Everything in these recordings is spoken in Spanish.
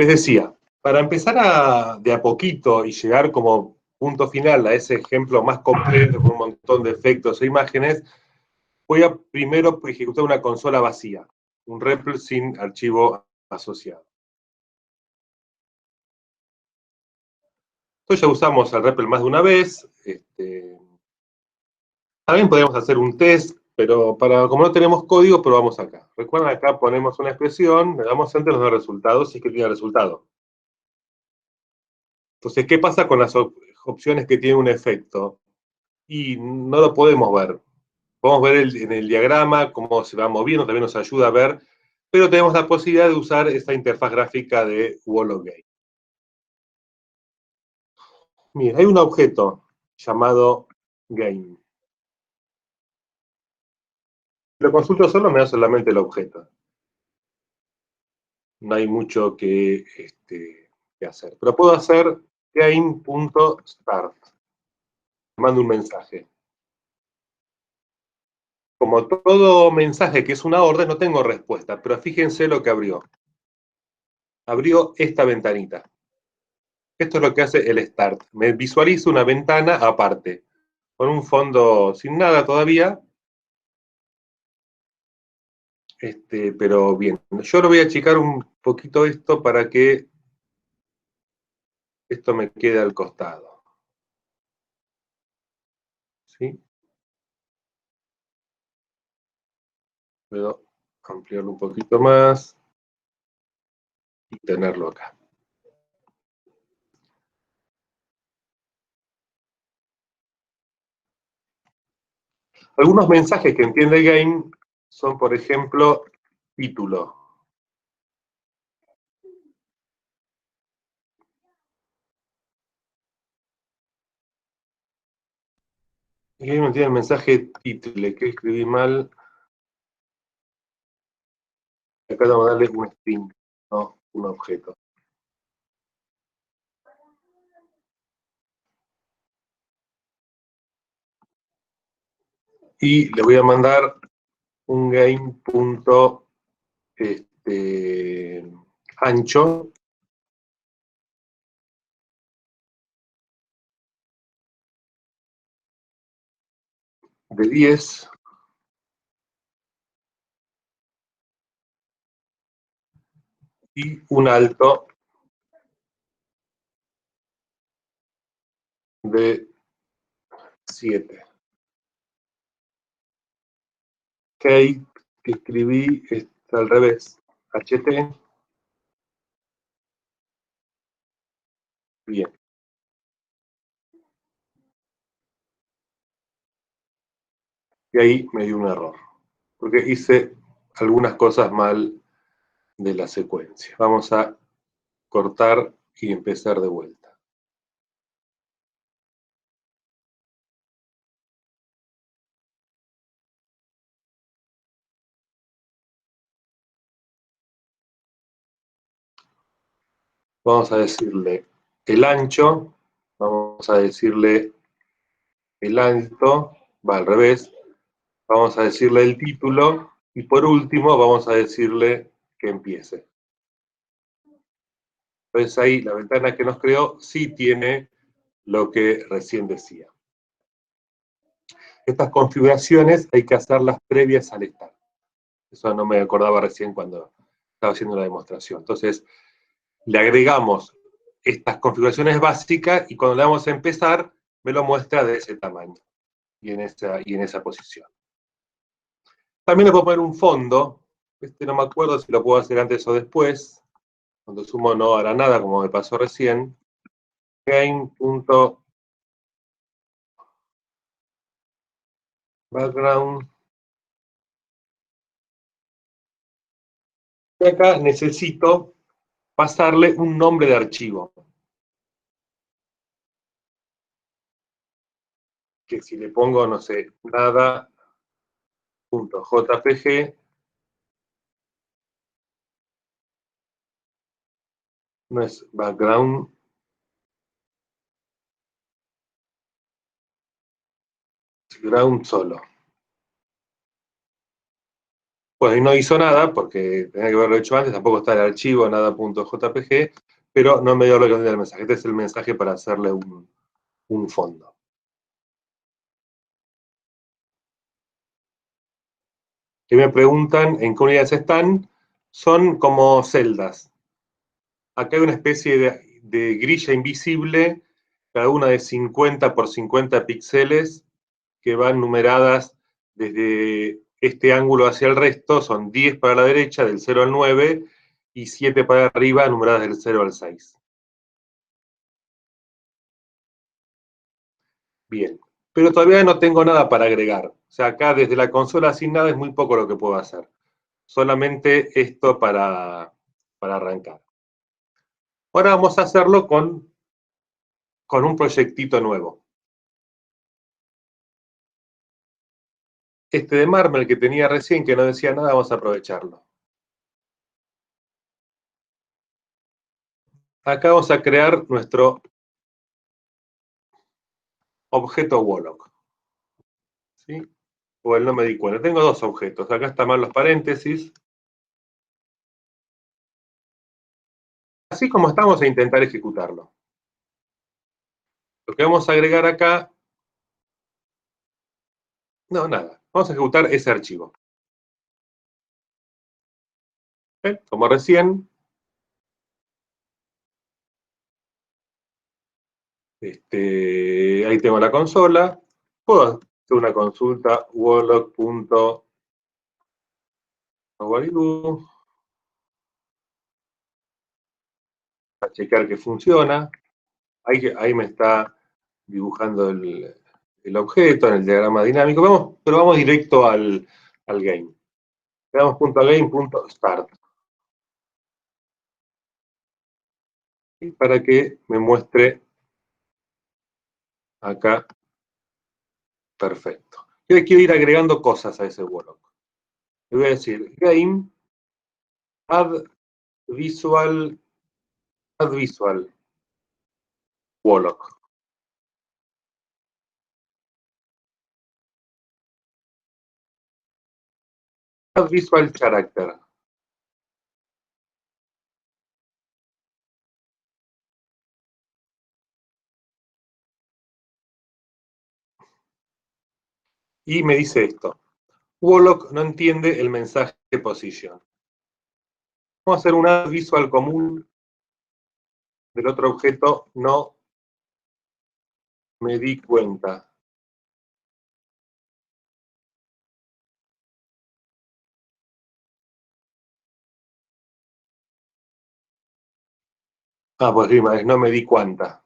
Les decía, para empezar de a poquito y llegar como punto final a ese ejemplo más completo con un montón de efectos e imágenes, voy a primero ejecutar una consola vacía, un REPL sin archivo asociado. Entonces ya usamos el REPL más de una vez. También podríamos hacer un test, pero como no tenemos código, probamos acá. Recuerden, acá ponemos una expresión, le damos enter, nos da resultados, si es que tiene resultado. Entonces, ¿qué pasa con las opciones que tienen un efecto? Y no lo podemos ver. Podemos ver en el diagrama cómo se va moviendo, también nos ayuda a ver, pero tenemos la posibilidad de usar esta interfaz gráfica de Wall of Game. Miren, hay un objeto llamado Game. Lo consulto solo, me da solamente el objeto. No hay mucho que hacer. Pero puedo hacer game.start. Mando un mensaje. Como todo mensaje que es una orden, no tengo respuesta, pero fíjense lo que abrió. Abrió esta ventanita. Esto es lo que hace el start. Me visualiza una ventana aparte, con un fondo sin nada todavía. Pero bien, yo lo voy a achicar un poquito esto para que esto me quede al costado. ¿Sí? Puedo ampliarlo un poquito más y tenerlo acá. Algunos mensajes que entiende Game son, por ejemplo, título. Game entiende el mensaje título, que escribí mal. Acá vamos a darle un string, no un objeto. Y le voy a mandar un game.ancho de 10 y un alto de 7. Kate, que escribí está al revés. HT. Bien. Y ahí me dio un error. Porque hice algunas cosas mal de la secuencia. Vamos a cortar y empezar de vuelta. Vamos a decirle el ancho, vamos a decirle el alto, va al revés, vamos a decirle el título y por último vamos a decirle que empiece. Entonces ahí la ventana que nos creó sí tiene lo que recién decía. Estas configuraciones hay que hacerlas previas al start. Eso no me acordaba recién cuando estaba haciendo la demostración. Entonces, le agregamos estas configuraciones básicas y cuando le vamos a empezar, me lo muestra de ese tamaño y en esa posición. También le puedo poner un fondo. No me acuerdo si lo puedo hacer antes o después. Cuando sumo no hará nada, como me pasó recién. Game.background. Y acá necesito pasarle un nombre de archivo. Que si le pongo, no sé, nada.jpg, no es background, es ground solo. Pues ahí no hizo nada, porque tenía que haberlo hecho antes, tampoco está el archivo nada.jpg, pero no me dio lo que tenía el mensaje. Este es el mensaje para hacerle un fondo. Que me preguntan en qué unidades están, son como celdas. Acá hay una especie de grilla invisible, cada una de 50 por 50 píxeles, que van numeradas desde este ángulo hacia el resto, son 10 para la derecha, del 0 al 9, y 7 para arriba, numeradas del 0 al 6. Bien, pero todavía no tengo nada para agregar. O sea, acá desde la consola sin nada es muy poco lo que puedo hacer. Solamente esto para arrancar. Ahora vamos a hacerlo con un proyectito nuevo. Este de Marvel que tenía recién, que no decía nada, vamos a aprovecharlo. Acá vamos a crear nuestro objeto Wollock. ¿Sí? O el no me di cuenta. Tengo dos objetos. Acá están mal los paréntesis. Así como estamos a intentar ejecutarlo. Lo que vamos a agregar acá... No, nada. Vamos a ejecutar ese archivo. Como recién, ahí tengo la consola. Puedo hacer una consulta wollock.nowarido para checar que funciona. Ahí me está dibujando el objeto en el diagrama dinámico. Pero vamos directo al game. Le damos .game.start. Para que me muestre acá. Perfecto. Yo quiero ir agregando cosas a ese Wollock. Le voy a decir game, add visual Wollock. Add visual character. Y me dice esto. Wollock no entiende el mensaje position. Vamos a hacer un add visual común del otro objeto, no me di cuenta. Pues rima, es no me di cuenta.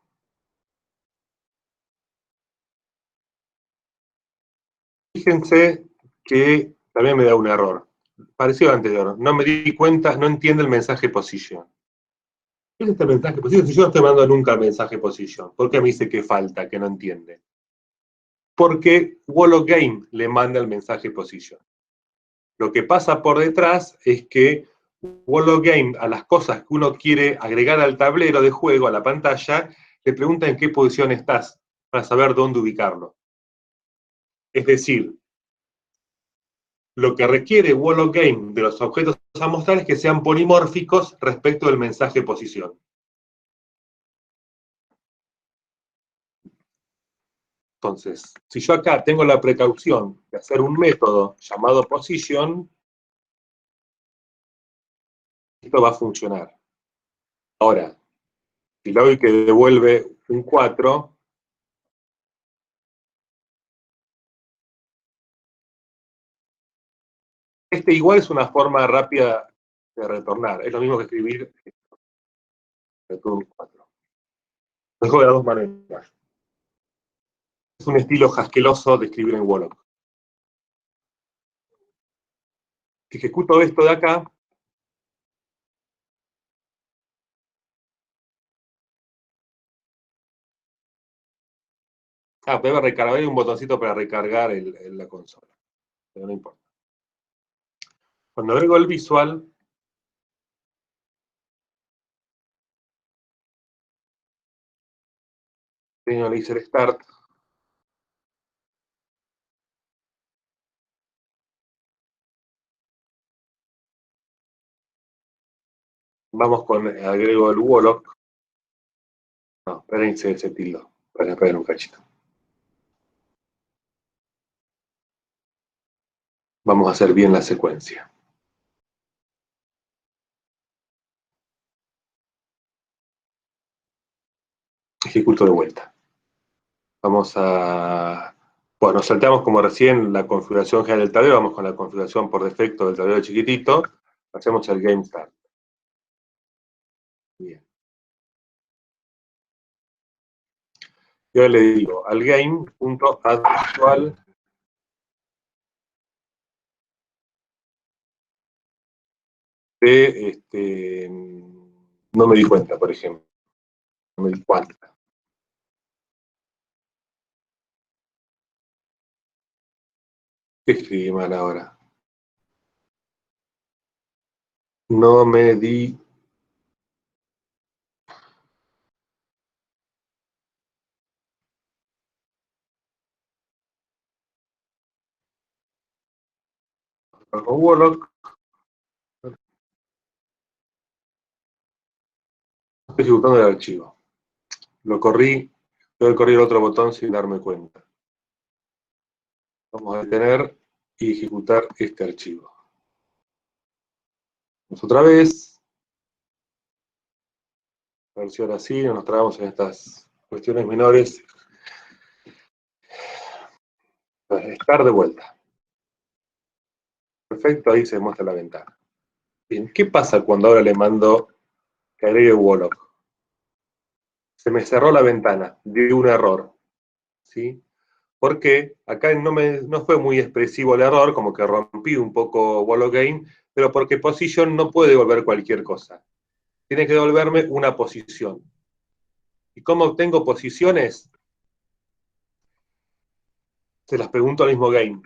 Fíjense que también me da un error. Parecido al anterior. No me di cuenta, no entiende el mensaje position. ¿Qué es este mensaje position? Si yo no estoy mandando nunca mensaje position, ¿por qué me dice que falta, que no entiende? Porque Wollock Game le manda el mensaje position. Lo que pasa por detrás es que Wollock Game, a las cosas que uno quiere agregar al tablero de juego, a la pantalla, le pregunta en qué posición estás, para saber dónde ubicarlo. Es decir, lo que requiere Wollock Game de los objetos a mostrar es que sean polimórficos respecto del mensaje posición. Entonces, si yo acá tengo la precaución de hacer un método llamado position, esto va a funcionar. Ahora, si le doy que devuelve un 4, igual es una forma rápida de retornar. Es lo mismo que escribir return un 4. Lo dejo de las dos maneras. Es un estilo jasqueloso de escribir en Wollock. Si ejecuto esto de acá, debe recargar, hay un botoncito para recargar la consola, pero no importa. Cuando agrego el visual, tengo laser start, Vamos con, agrego el Wolock. No, esperen, se tildó. Esperen un cachito. Vamos a hacer bien la secuencia. Ejecuto de vuelta. Vamos a... Bueno, nos saltamos como recién la configuración general del tablero, vamos con la configuración por defecto del tablero chiquitito, hacemos el Game Start. Bien. Y ahora le digo al game.addVisual de, no me di cuenta, por ejemplo. No me di cuenta. ¿Qué escribí mal ahora? No me di... Con Wolock, estoy ejecutando el archivo. Lo corrí, tengo que correr el otro botón sin darme cuenta. Vamos a detener y ejecutar este archivo. Vamos otra vez. A ver si ahora sí no nos trabamos en estas cuestiones menores. Estar de vuelta. Perfecto, ahí se muestra la ventana. Bien, ¿qué pasa cuando ahora le mando que agregue Wolock? Se me cerró la ventana, dio un error. ¿Sí? Porque acá no fue muy expresivo el error, como que rompí un poco Wolock Game, pero porque position no puede devolver cualquier cosa. Tiene que devolverme una posición. ¿Y cómo obtengo posiciones? Se las pregunto al mismo Game.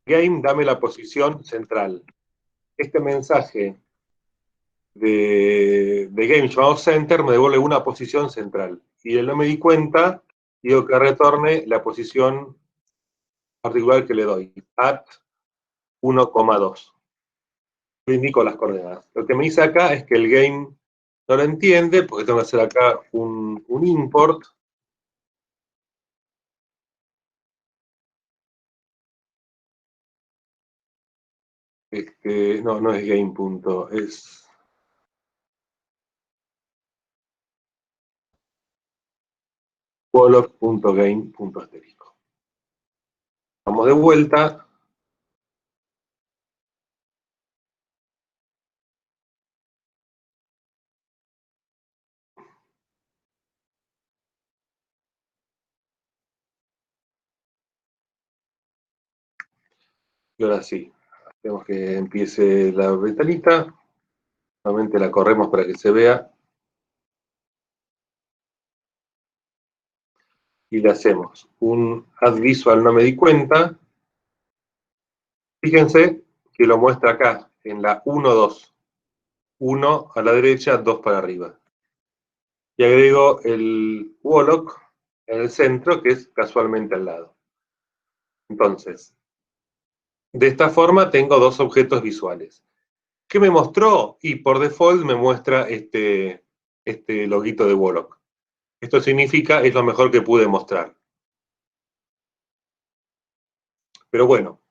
Game, dame la posición central. Este mensaje de Game llamado Center me devuelve una posición central. Y él no me di cuenta, digo que retorne la posición particular que le doy, at 1,2. Le indico las coordenadas. Lo que me dice acá es que el Game no lo entiende, porque tengo que hacer acá un import. No es game punto, es Wolock.game.asterisco. Vamos de vuelta. Y ahora sí, hacemos que empiece la ventanita. Nuevamente la corremos para que se vea. Y le hacemos un add visual no me di cuenta. Fíjense que lo muestra acá, en la 1, 2. 1 a la derecha, 2 para arriba. Y agrego el Wolock en el centro, que es casualmente al lado. Entonces, de esta forma tengo dos objetos visuales. ¿Qué me mostró? Y por default me muestra este loguito de Wolock. Esto significa, es lo mejor que pude mostrar. Pero bueno,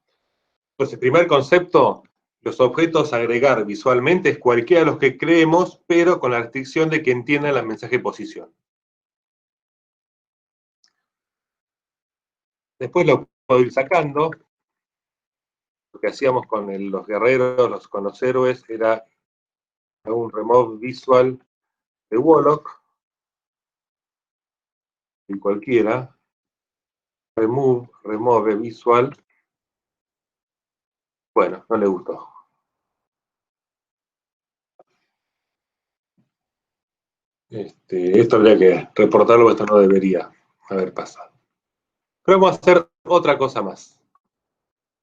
entonces, primer concepto, los objetos a agregar visualmente es cualquiera de los que creemos, pero con la restricción de que entiendan el mensaje posición. Después lo puedo ir sacando. Lo que hacíamos con los guerreros, con los héroes, era un remove visual de Wolock, y cualquiera, remove visual, bueno, no le gustó. Esto habría que reportarlo, esto no debería haber pasado. Pero vamos a hacer otra cosa más.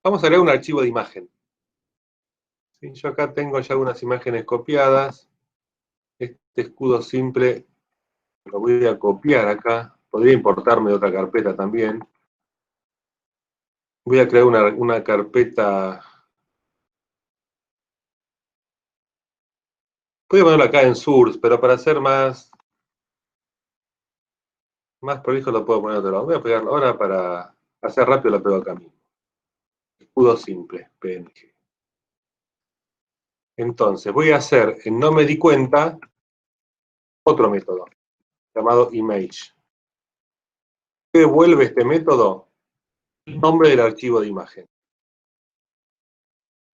Vamos a agregar un archivo de imagen. ¿Sí? Yo acá tengo ya unas imágenes copiadas. Este escudo simple lo voy a copiar acá. Podría importarme de otra carpeta también. Voy a crear una carpeta Podría ponerlo acá en source, pero para hacer más prolijo lo puedo poner de otro lado. Voy a pegarlo ahora para hacer rápido, lo pego acá mismo. Escudo simple, PNG. Entonces, voy a hacer en no me di cuenta otro método llamado image. ¿Qué devuelve este método? El nombre del archivo de imagen.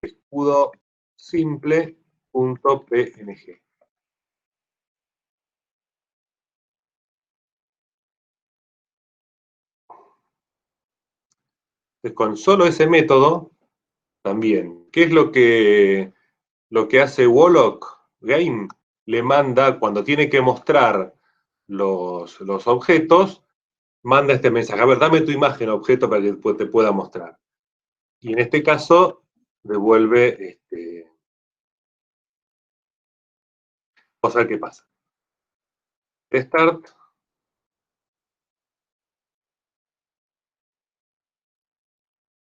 Escudo simple.png. Entonces, con solo ese método, también. ¿Qué es lo que hace Wollock Game? Le manda, cuando tiene que mostrar los objetos, manda este mensaje. A ver, dame tu imagen objeto para que te pueda mostrar. Y en este caso, devuelve, vamos a ver qué pasa. Start.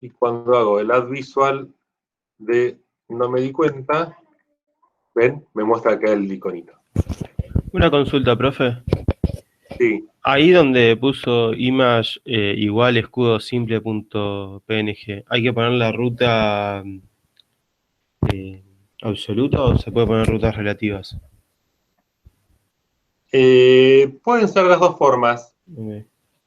Y cuando hago el add visual de no me di cuenta, ven, me muestra acá el iconito. Una consulta, profe. Sí. Ahí donde puso image igual escudo simple punto PNG, ¿hay que poner la ruta eh, absoluta o se puede poner rutas relativas? Pueden ser las dos formas. Okay.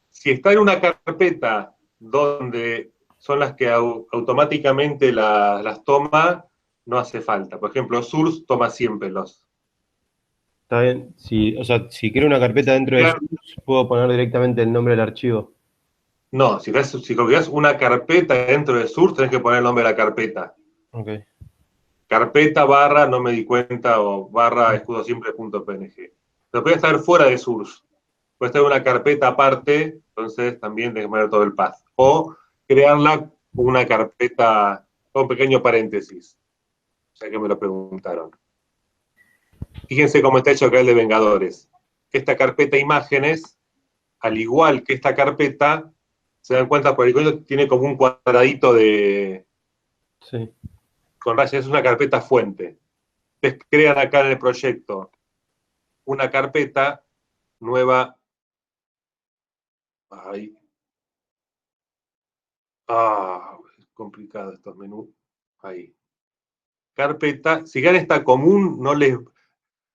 Si está en una carpeta donde son las que automáticamente las toma, no hace falta. Por ejemplo, source toma siempre los. Está bien. Si, o sea, si quiero una carpeta dentro de source, puedo poner directamente el nombre del archivo. No, si configuras una carpeta dentro de source, tenés que poner el nombre de la carpeta. Okay. Carpeta barra no me di cuenta o barra escudo simple.png. Pero puede estar fuera de source. Puede estar en una carpeta aparte, entonces también tenés que poner todo el path. O crearla con una carpeta con un pequeño paréntesis. Ya que me lo preguntaron. Fíjense cómo está hecho acá el de Vengadores. Esta carpeta imágenes, al igual que esta carpeta, se dan cuenta por el icono, tiene como un cuadradito Sí. con rayas, es una carpeta fuente. Ustedes crean acá en el proyecto una carpeta nueva. Ahí. Es complicado estos menús. Ahí. Carpeta. Si crean esta común, no les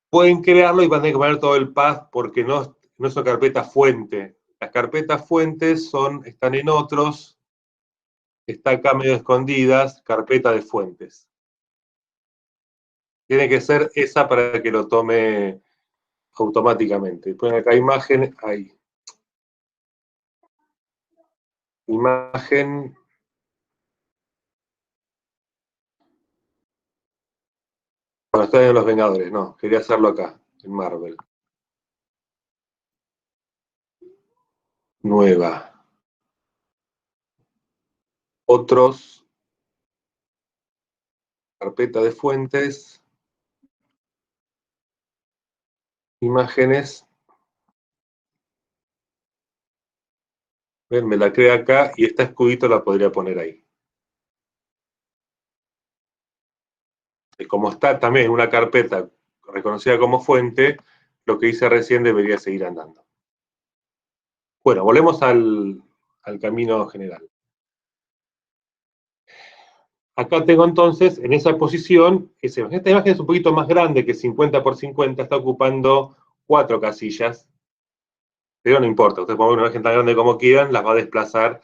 pueden crearlo y van a tener que poner todo el path porque no es una carpeta fuente. Las carpetas fuentes están en otros, está acá medio escondidas, carpeta de fuentes. Tiene que ser esa para que lo tome automáticamente. Ponen acá imagen, ahí. Imagen. Bueno, está en Los Vengadores, no, quería hacerlo acá, en Marvel. Nueva. Otros, carpeta de fuentes, imágenes. Ven, me la crea acá y esta escudito la podría poner ahí. Y como está también en una carpeta reconocida como fuente, lo que hice recién debería seguir andando. Bueno, volvemos al camino general. Acá tengo entonces, en esa posición, esta imagen es un poquito más grande que 50 por 50, está ocupando 4 casillas, pero no importa, ustedes pueden poner una imagen tan grande como quieran, las va a desplazar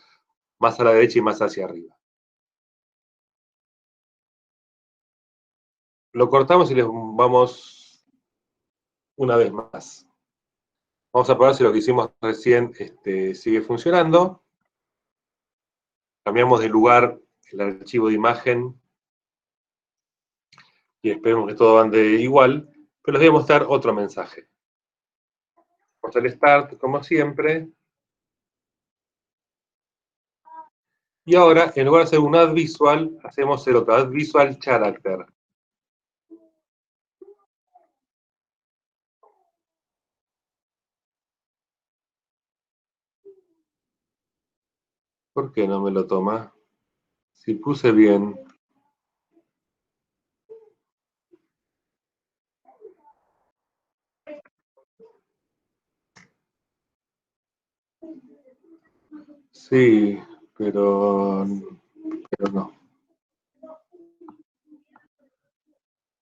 más a la derecha y más hacia arriba. Lo cortamos y les vamos una vez más. Vamos a probar si lo que hicimos recién sigue funcionando. Cambiamos de lugar el archivo de imagen y esperemos que todo ande igual, pero les voy a mostrar otro mensaje. Vamos al start, como siempre. Y ahora, en lugar de hacer un add visual, hacemos el otro, add visual character. ¿Por qué no me lo toma? Si puse bien. Sí, pero no.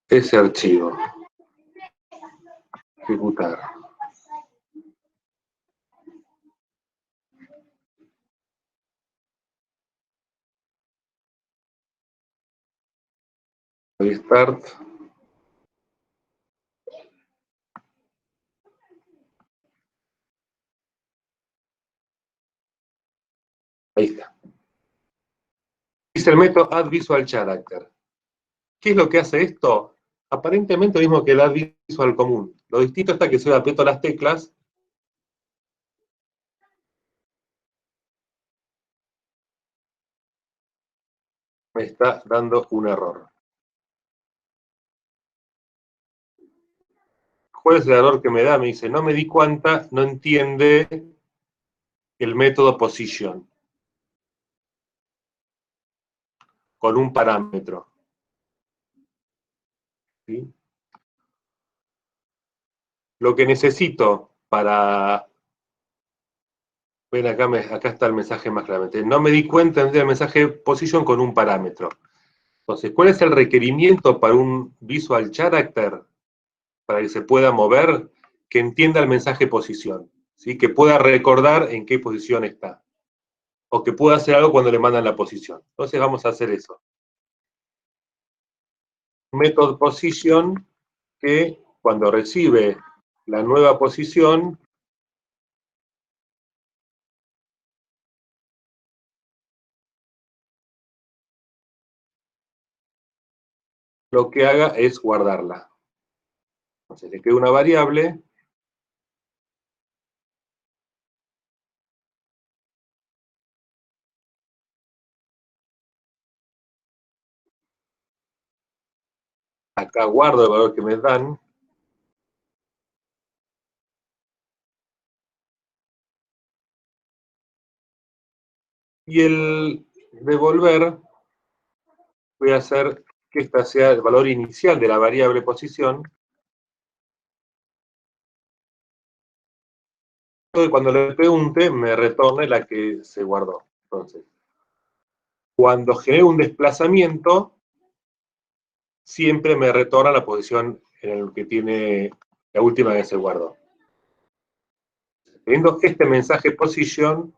Ese archivo. Ejecutar. Start. Ahí está. Dice el método add visual character. ¿Qué es lo que hace esto? Aparentemente lo mismo que el add visual común. Lo distinto está que si yo aprieto las teclas, me está dando un error. ¿Cuál es el error que me da? Me dice, no me di cuenta, no entiende el método position con un parámetro. ¿Sí? Lo que necesito para... Ven, acá está el mensaje más claramente. No me di cuenta de el mensaje position con un parámetro. Entonces, ¿cuál es el requerimiento para un visual character? Para que se pueda mover, que entienda el mensaje posición. ¿Sí? Que pueda recordar en qué posición está. O que pueda hacer algo cuando le mandan la posición. Entonces vamos a hacer eso. Method position que cuando recibe la nueva posición, lo que haga es guardarla. Entonces le queda una variable. Acá guardo el valor que me dan. Y el devolver, voy a hacer que esta sea el valor inicial de la variable posición. Cuando le pregunte, me retorne la que se guardó. Entonces, cuando genere un desplazamiento, siempre me retorna la posición en la que tiene la última que se guardó. Teniendo este mensaje position,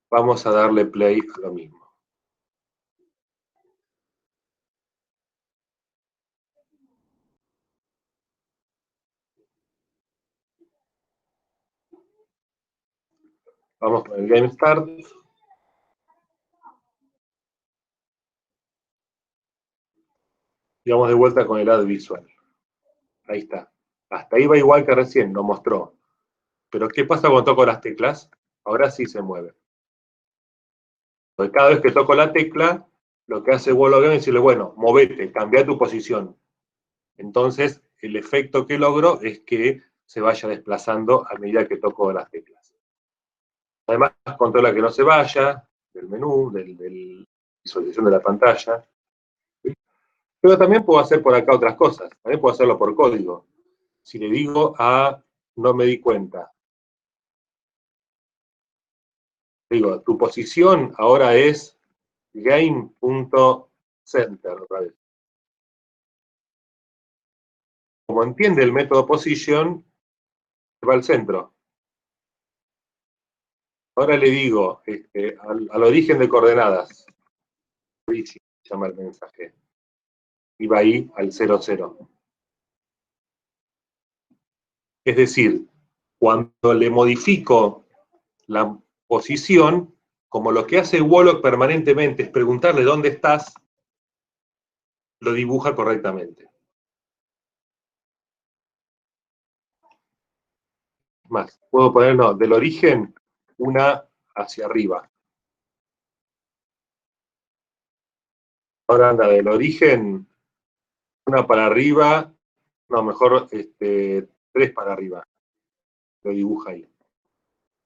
vamos a darle play a lo mismo. Vamos con el Game Start. Y vamos de vuelta con el Add Visual. Ahí está. Hasta ahí va igual que recién, lo mostró. Pero ¿qué pasa cuando toco las teclas? Ahora sí se mueve. Porque cada vez que toco la tecla, lo que hace Wall es decirle, bueno, movete, cambia tu posición. Entonces, el efecto que logro es que se vaya desplazando a medida que toco las teclas. Además, controla que no se vaya del menú, de visualización de la pantalla. Pero también puedo hacer por acá otras cosas. También puedo hacerlo por código. Si le digo a no me di cuenta, digo, tu posición ahora es game.center otra vez. Como entiende el método position, va al centro. Ahora le digo al origen de coordenadas, se llama el mensaje, y va ahí al 00. Es decir, cuando le modifico la posición, como lo que hace Wolock permanentemente es preguntarle dónde estás, lo dibuja correctamente. Más, puedo poner, no, del origen, una hacia arriba. Ahora anda del origen, una para arriba, no, mejor tres para arriba. Lo dibuja ahí.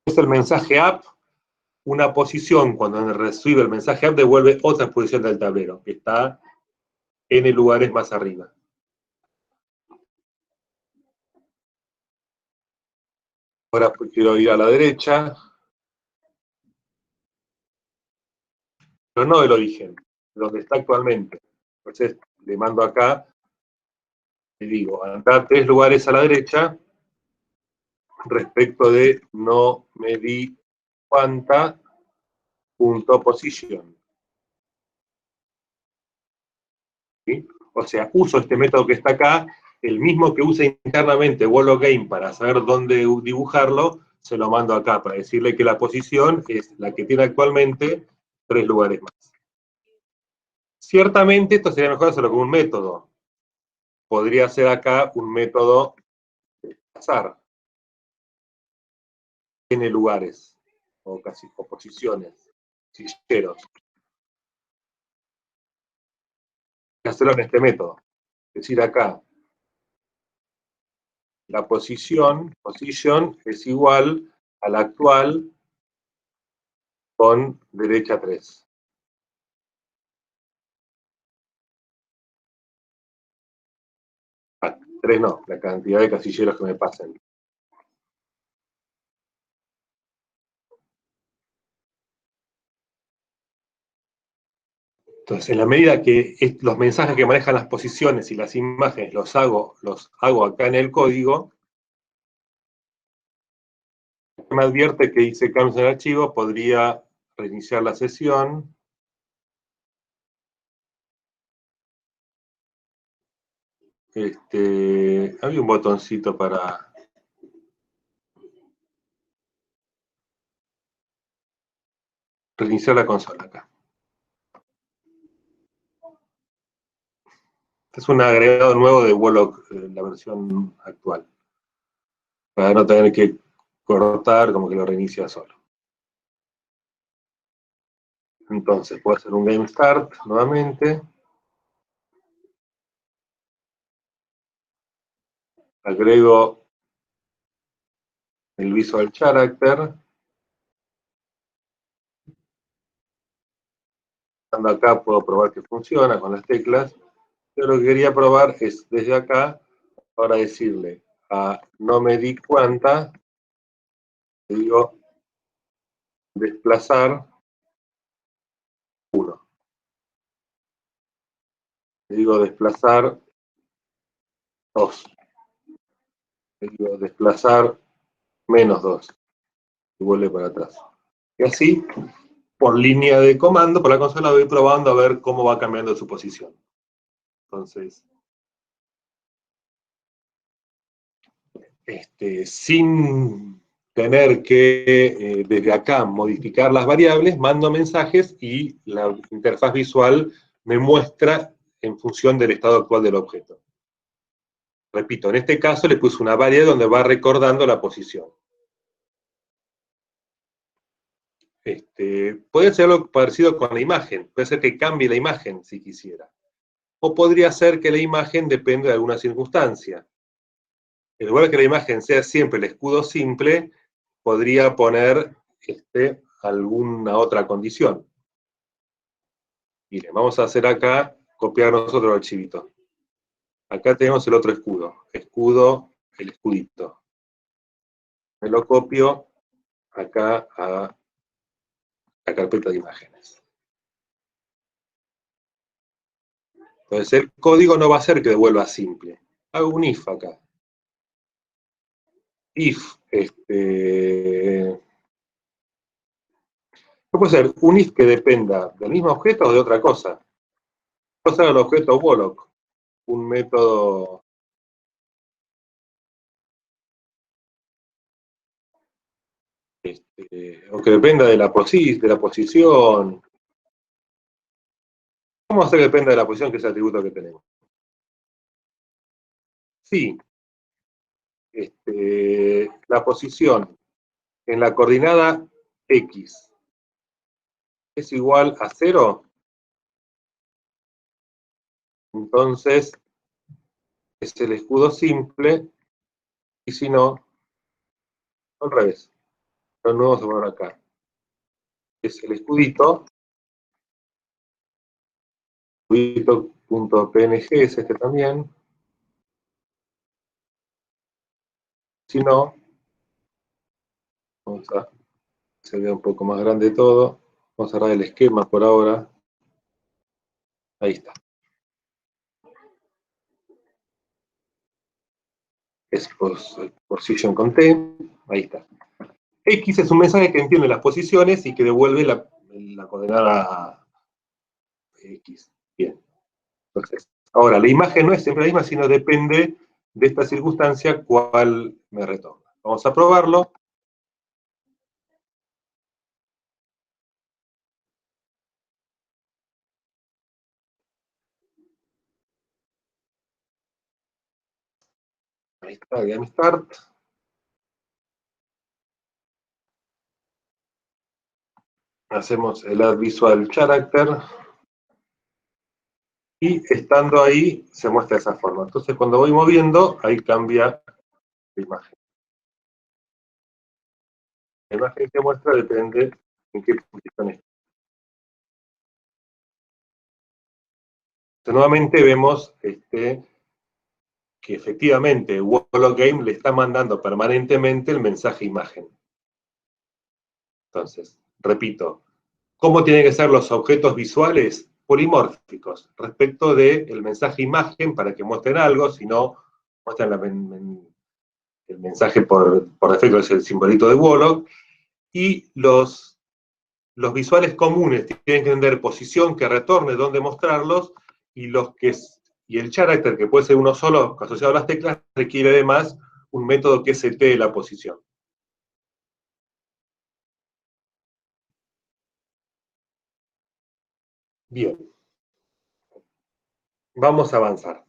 Es el mensaje up, una posición, cuando recibe el mensaje up, devuelve otra posición del tablero, que está N lugares más arriba. Ahora quiero ir a la derecha. pero no del origen, donde está actualmente. Entonces le mando acá, le digo, anda 3 lugares a la derecha respecto de no me di cuánta punto position. ¿Sí? O sea, uso este método que está acá, el mismo que usa internamente WallowGame para saber dónde dibujarlo, se lo mando acá para decirle que la posición es la que tiene actualmente 3 lugares más. Ciertamente esto sería mejor hacerlo con un método. Podría ser acá un método de azar. Tiene lugares, o casi o posiciones, silleros. Hay que hacerlo en este método. Es decir, acá, la posición es igual a la actual con derecha 3. Ah, 3 no, la cantidad de casilleros que me pasen. Entonces, en la medida que los mensajes que manejan las posiciones y las imágenes los hago acá en el código, me advierte que hice cambios en el archivo, podría reiniciar la sesión. Había un botoncito para... reiniciar la consola acá. Este es un agregado nuevo de Wallock, la versión actual. Para no tener que cortar, como que lo reinicia solo. Entonces, puedo hacer un game start nuevamente. Agrego el visual character. Estando acá puedo probar que funciona con las teclas. Pero lo que quería probar es desde acá, ahora decirle a no me di cuenta, le digo desplazar 1. Le digo desplazar 2. Le digo desplazar menos 2. Y vuelve para atrás. Y así, por línea de comando, por la consola voy probando a ver cómo va cambiando su posición. Entonces, sin tener que desde acá modificar las variables, mando mensajes y la interfaz visual me muestra en función del estado actual del objeto. Repito, en este caso le puse una variable donde va recordando la posición. Puede ser algo parecido con la imagen, puede ser que cambie la imagen si quisiera. O podría ser que la imagen dependa de alguna circunstancia. En lugar de que la imagen sea siempre el escudo simple, podría poner alguna otra condición. Miren, vamos a hacer acá, copiar nosotros el archivito. Acá tenemos el otro escudo, el escudito. Me lo copio acá a la carpeta de imágenes. Entonces el código no va a ser que devuelva simple. Hago un if acá. If, no puede ser un if que dependa del mismo objeto o de otra cosa. Puede ser el objeto Wallock, un método o que dependa de la posición. Vamos a hacer que dependa de la posición, que es el atributo que tenemos. Sí, la posición en la coordenada X es igual a 0, entonces es el escudo simple, y si no, al revés. Lo nuevo se pone acá. Es el escudito.png es este también. Si no, vamos a se vea un poco más grande todo. Vamos a cerrar el esquema por ahora. Ahí está. Es position content. Ahí está. X es un mensaje que entiende las posiciones y que devuelve la coordenada X. Bien. Entonces, ahora, la imagen no es siempre la misma, sino depende de esta circunstancia cuál me retorna. Vamos a probarlo. Ahí está, Game Start. Hacemos el Add Visual Character. Y estando ahí, se muestra de esa forma. Entonces, cuando voy moviendo, ahí cambia la imagen. La imagen que muestra depende en qué posición está. Entonces, nuevamente vemos que efectivamente Wolo Game le está mandando permanentemente el mensaje imagen. Entonces, repito, ¿cómo tienen que ser los objetos visuales? Polimórficos, respecto del mensaje imagen para que muestren algo, si no, muestran el mensaje por defecto, es el simbolito de Wolo, y los visuales comunes tienen que tener posición que retorne, dónde mostrarlos, y el character, que puede ser uno solo asociado a las teclas, requiere además un método que setee la posición. Bien. Vamos a avanzar.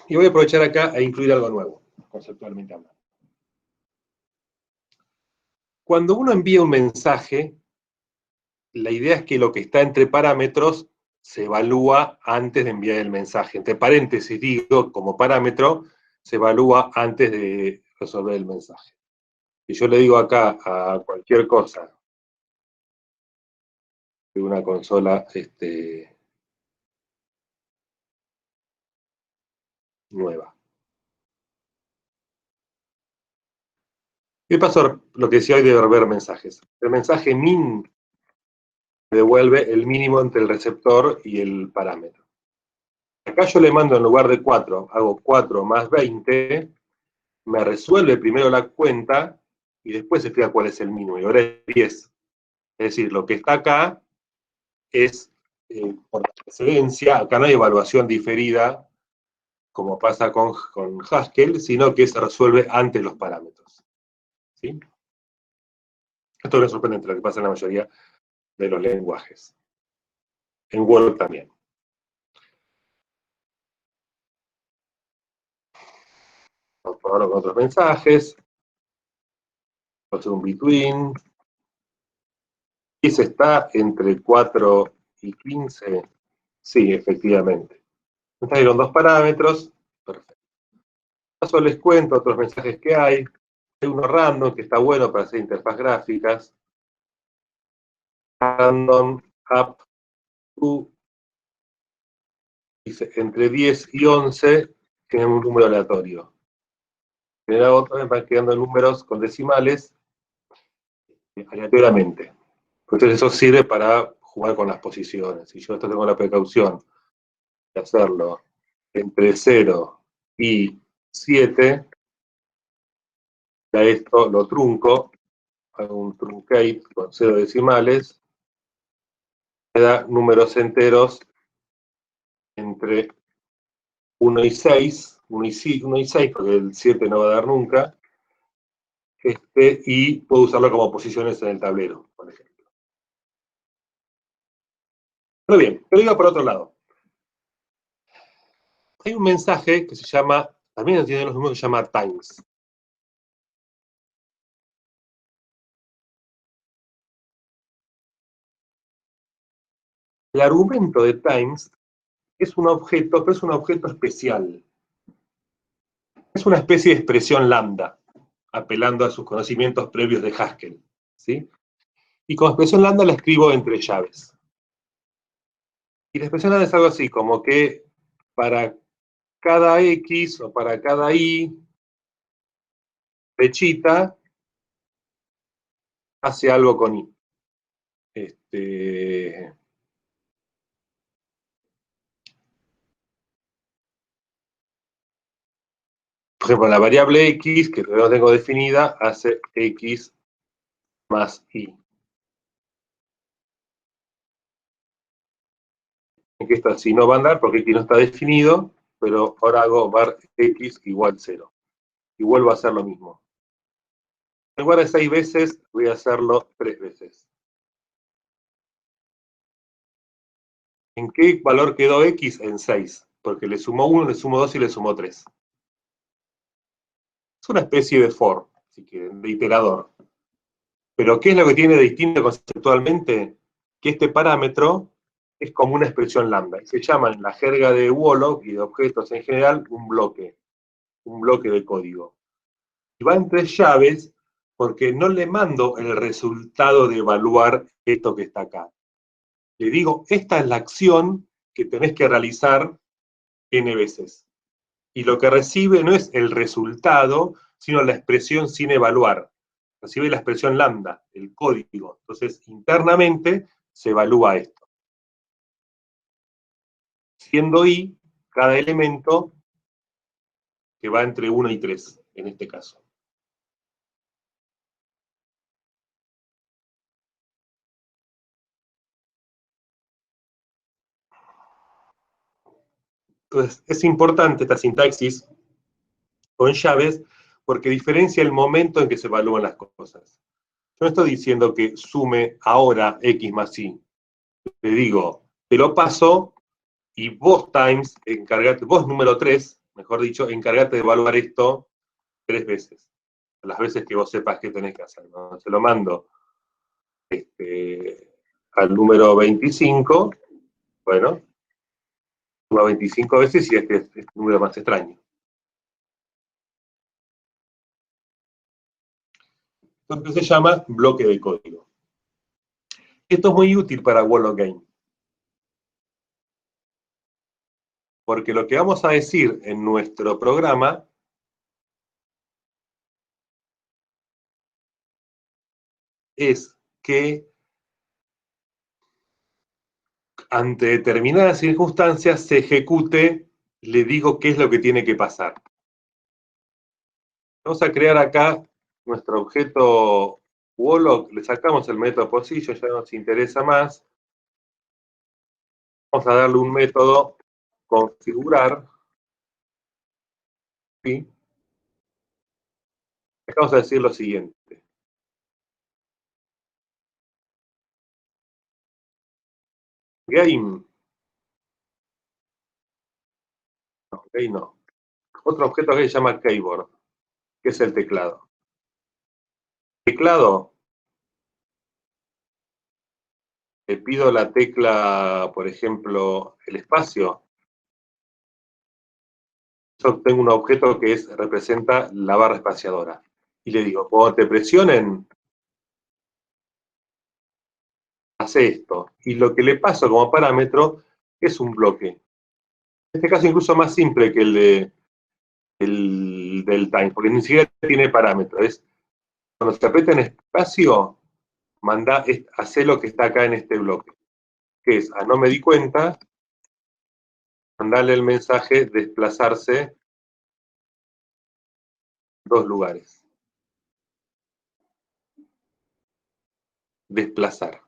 Y voy a aprovechar acá a incluir algo nuevo, conceptualmente hablando. Cuando uno envía un mensaje, la idea es que lo que está entre parámetros se evalúa antes de enviar el mensaje. Entre paréntesis digo, como parámetro, se evalúa antes de resolver el mensaje. Si yo le digo acá a cualquier cosa de una consola nueva. ¿Qué pasó? Lo que decía hoy de ver mensajes. El mensaje min devuelve el mínimo entre el receptor y el parámetro. Acá yo le mando en lugar de 4, hago 4 más 20, me resuelve primero la cuenta y después se explica cuál es el mínimo. Y ahora es 10. Es decir, lo que está acá es por precedencia, acá no hay evaluación diferida, como pasa con Haskell, sino que se resuelve antes los parámetros. ¿Sí? Esto no es sorprendente, lo que pasa en la mayoría de los lenguajes. En Word también. Vamos a probarlo con otros mensajes. Vamos a hacer un between. ¿Y se está entre 4 y 15? Sí, efectivamente. Entonces, con dos parámetros. Perfecto. Paso les cuento otros mensajes que hay. Hay uno random que está bueno para hacer interfaz gráficas. Random up to, dice, entre 10 y 11 tienen un número aleatorio. En la otra me van quedando números con decimales aleatoriamente. Entonces eso sirve para jugar con las posiciones. Si yo esto tengo la precaución de hacerlo entre 0 y 7, ya esto lo trunco, hago un truncate con 0 decimales, me da números enteros entre 1 y 6, 1 y 6, porque el 7 no va a dar nunca, y puedo usarlo como posiciones en el tablero, por ejemplo. Pero bien, pero iba por otro lado. Hay un mensaje que se llama, también tiene los números que se llama times. El argumento de times es un objeto, pero es un objeto especial. Es una especie de expresión lambda, apelando a sus conocimientos previos de Haskell, ¿sí? Y como expresión lambda la escribo entre llaves. Y la expresión lambda es algo así, como que para cada X o para cada Y, flechita, hace algo con i. Por ejemplo, la variable x, que no tengo definida, hace x más y. Que esto así no va a andar porque x no está definido, pero ahora hago var x igual 0. Y vuelvo a hacer lo mismo. En lugar de 6 veces, voy a hacerlo 3 veces. ¿En qué valor quedó x? En 6. Porque le sumo 1, le sumo 2 y le sumo 3. Es una especie de for, si quieren, de iterador. Pero ¿qué es lo que tiene de distinto conceptualmente? Que este parámetro es como una expresión lambda. Y se llama en la jerga de Wolov y de objetos en general un bloque de código. Y va entre llaves porque no le mando el resultado de evaluar esto que está acá. Le digo, esta es la acción que tenés que realizar n veces. Y lo que recibe no es el resultado, sino la expresión sin evaluar. Recibe la expresión lambda, el código. Entonces, internamente se evalúa esto. Siendo i cada elemento que va entre 1 y 3, en este caso. Entonces, es importante esta sintaxis con llaves porque diferencia el momento en que se evalúan las cosas. Yo no estoy diciendo que sume ahora x más y. Le digo, te lo paso y vos times, vos número 3, mejor dicho, encargate de evaluar esto 3 veces. Las veces que vos sepas qué tenés que hacer, ¿no? Se lo mando al número 25, bueno, suma 25 veces y este es el número más extraño. Entonces se llama bloque de código. Esto es muy útil para Word Game. Porque lo que vamos a decir en nuestro programa es que ante determinadas circunstancias se ejecute, le digo qué es lo que tiene que pasar. Vamos a crear acá nuestro objeto Wollock, le sacamos el método position, ya nos interesa más. Vamos a darle un método configurar, ¿sí? Vamos a decir lo siguiente. Game. No, game no. Otro objeto que se llama keyboard, que es el teclado. Teclado, le pido la tecla, por ejemplo, el espacio. Yo tengo un objeto que representa la barra espaciadora. Y le digo, cuando te presionen, hace esto. Y lo que le paso como parámetro es un bloque. En este caso incluso más simple que del time, porque ni siquiera tiene parámetro. Es cuando se aprieta en espacio, hace lo que está acá en este bloque. Que es, no me di cuenta, mandarle el mensaje desplazarse 2 lugares. Desplazar.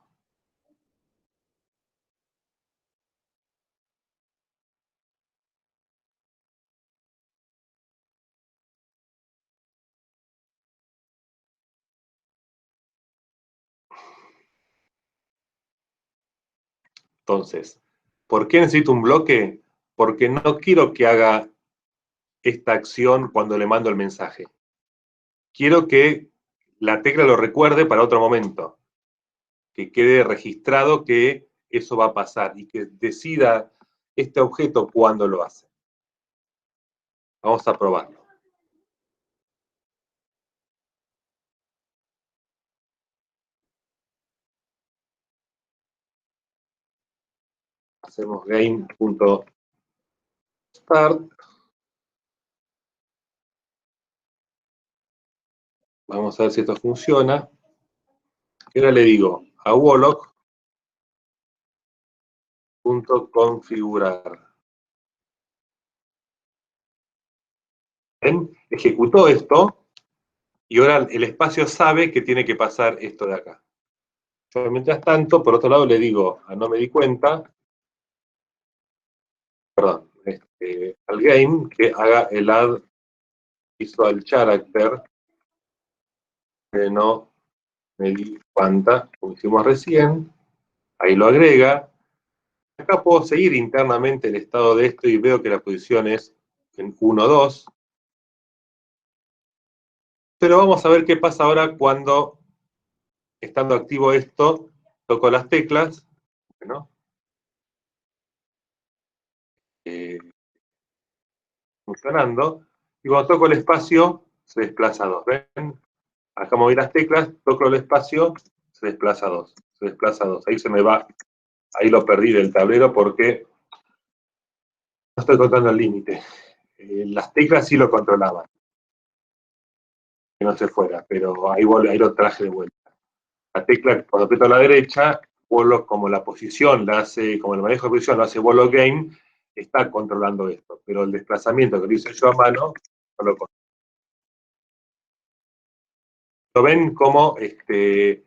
Entonces, ¿por qué necesito un bloque? Porque no quiero que haga esta acción cuando le mando el mensaje. Quiero que la tecla lo recuerde para otro momento, que quede registrado que eso va a pasar y que decida este objeto cuándo lo hace. Vamos a probarlo. Hacemos game.start. Vamos a ver si esto funciona. Y ahora le digo a Wolock.configurar. Ejecutó esto, y ahora el espacio sabe que tiene que pasar esto de acá. Yo, mientras tanto, por otro lado, le digo a no me di cuenta, perdón, al game que haga el add visual character, que no me di cuenta, como hicimos recién, ahí lo agrega. Acá puedo seguir internamente el estado de esto y veo que la posición es en 1, 2. Pero vamos a ver qué pasa ahora cuando, estando activo esto, toco las teclas, ¿no? Funcionando, y cuando toco el espacio, se desplaza 2. ¿Ven? Acá moví las teclas, toco el espacio, se desplaza 2. Se desplaza 2. Ahí se me va, ahí lo perdí del tablero porque no estoy contando el límite. Las teclas sí lo controlaban, que no se fuera, pero ahí lo traje de vuelta. La tecla, cuando aprieto a la derecha, como la posición la hace, como el manejo de posición lo hace Wolock Game, está controlando esto, pero el desplazamiento que lo hice yo a mano, no lo controla. ¿Lo ven como el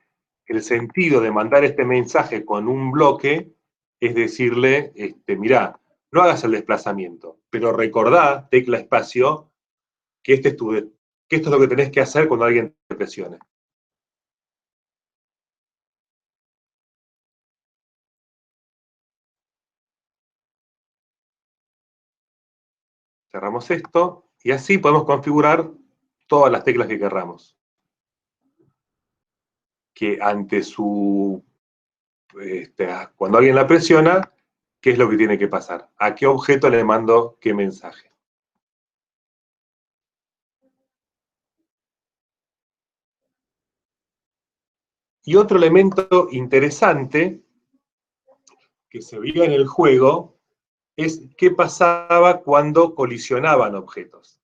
sentido de mandar este mensaje con un bloque es decirle, mirá, no hagas el desplazamiento, pero recordá, tecla espacio, que, que esto es lo que tenés que hacer cuando alguien te presione. Cerramos esto, y así podemos configurar todas las teclas que querramos. Que ante su... cuando alguien la presiona, ¿qué es lo que tiene que pasar? ¿A qué objeto le mando qué mensaje? Y otro elemento interesante que se vio en el juego es qué pasaba cuando colisionaban objetos.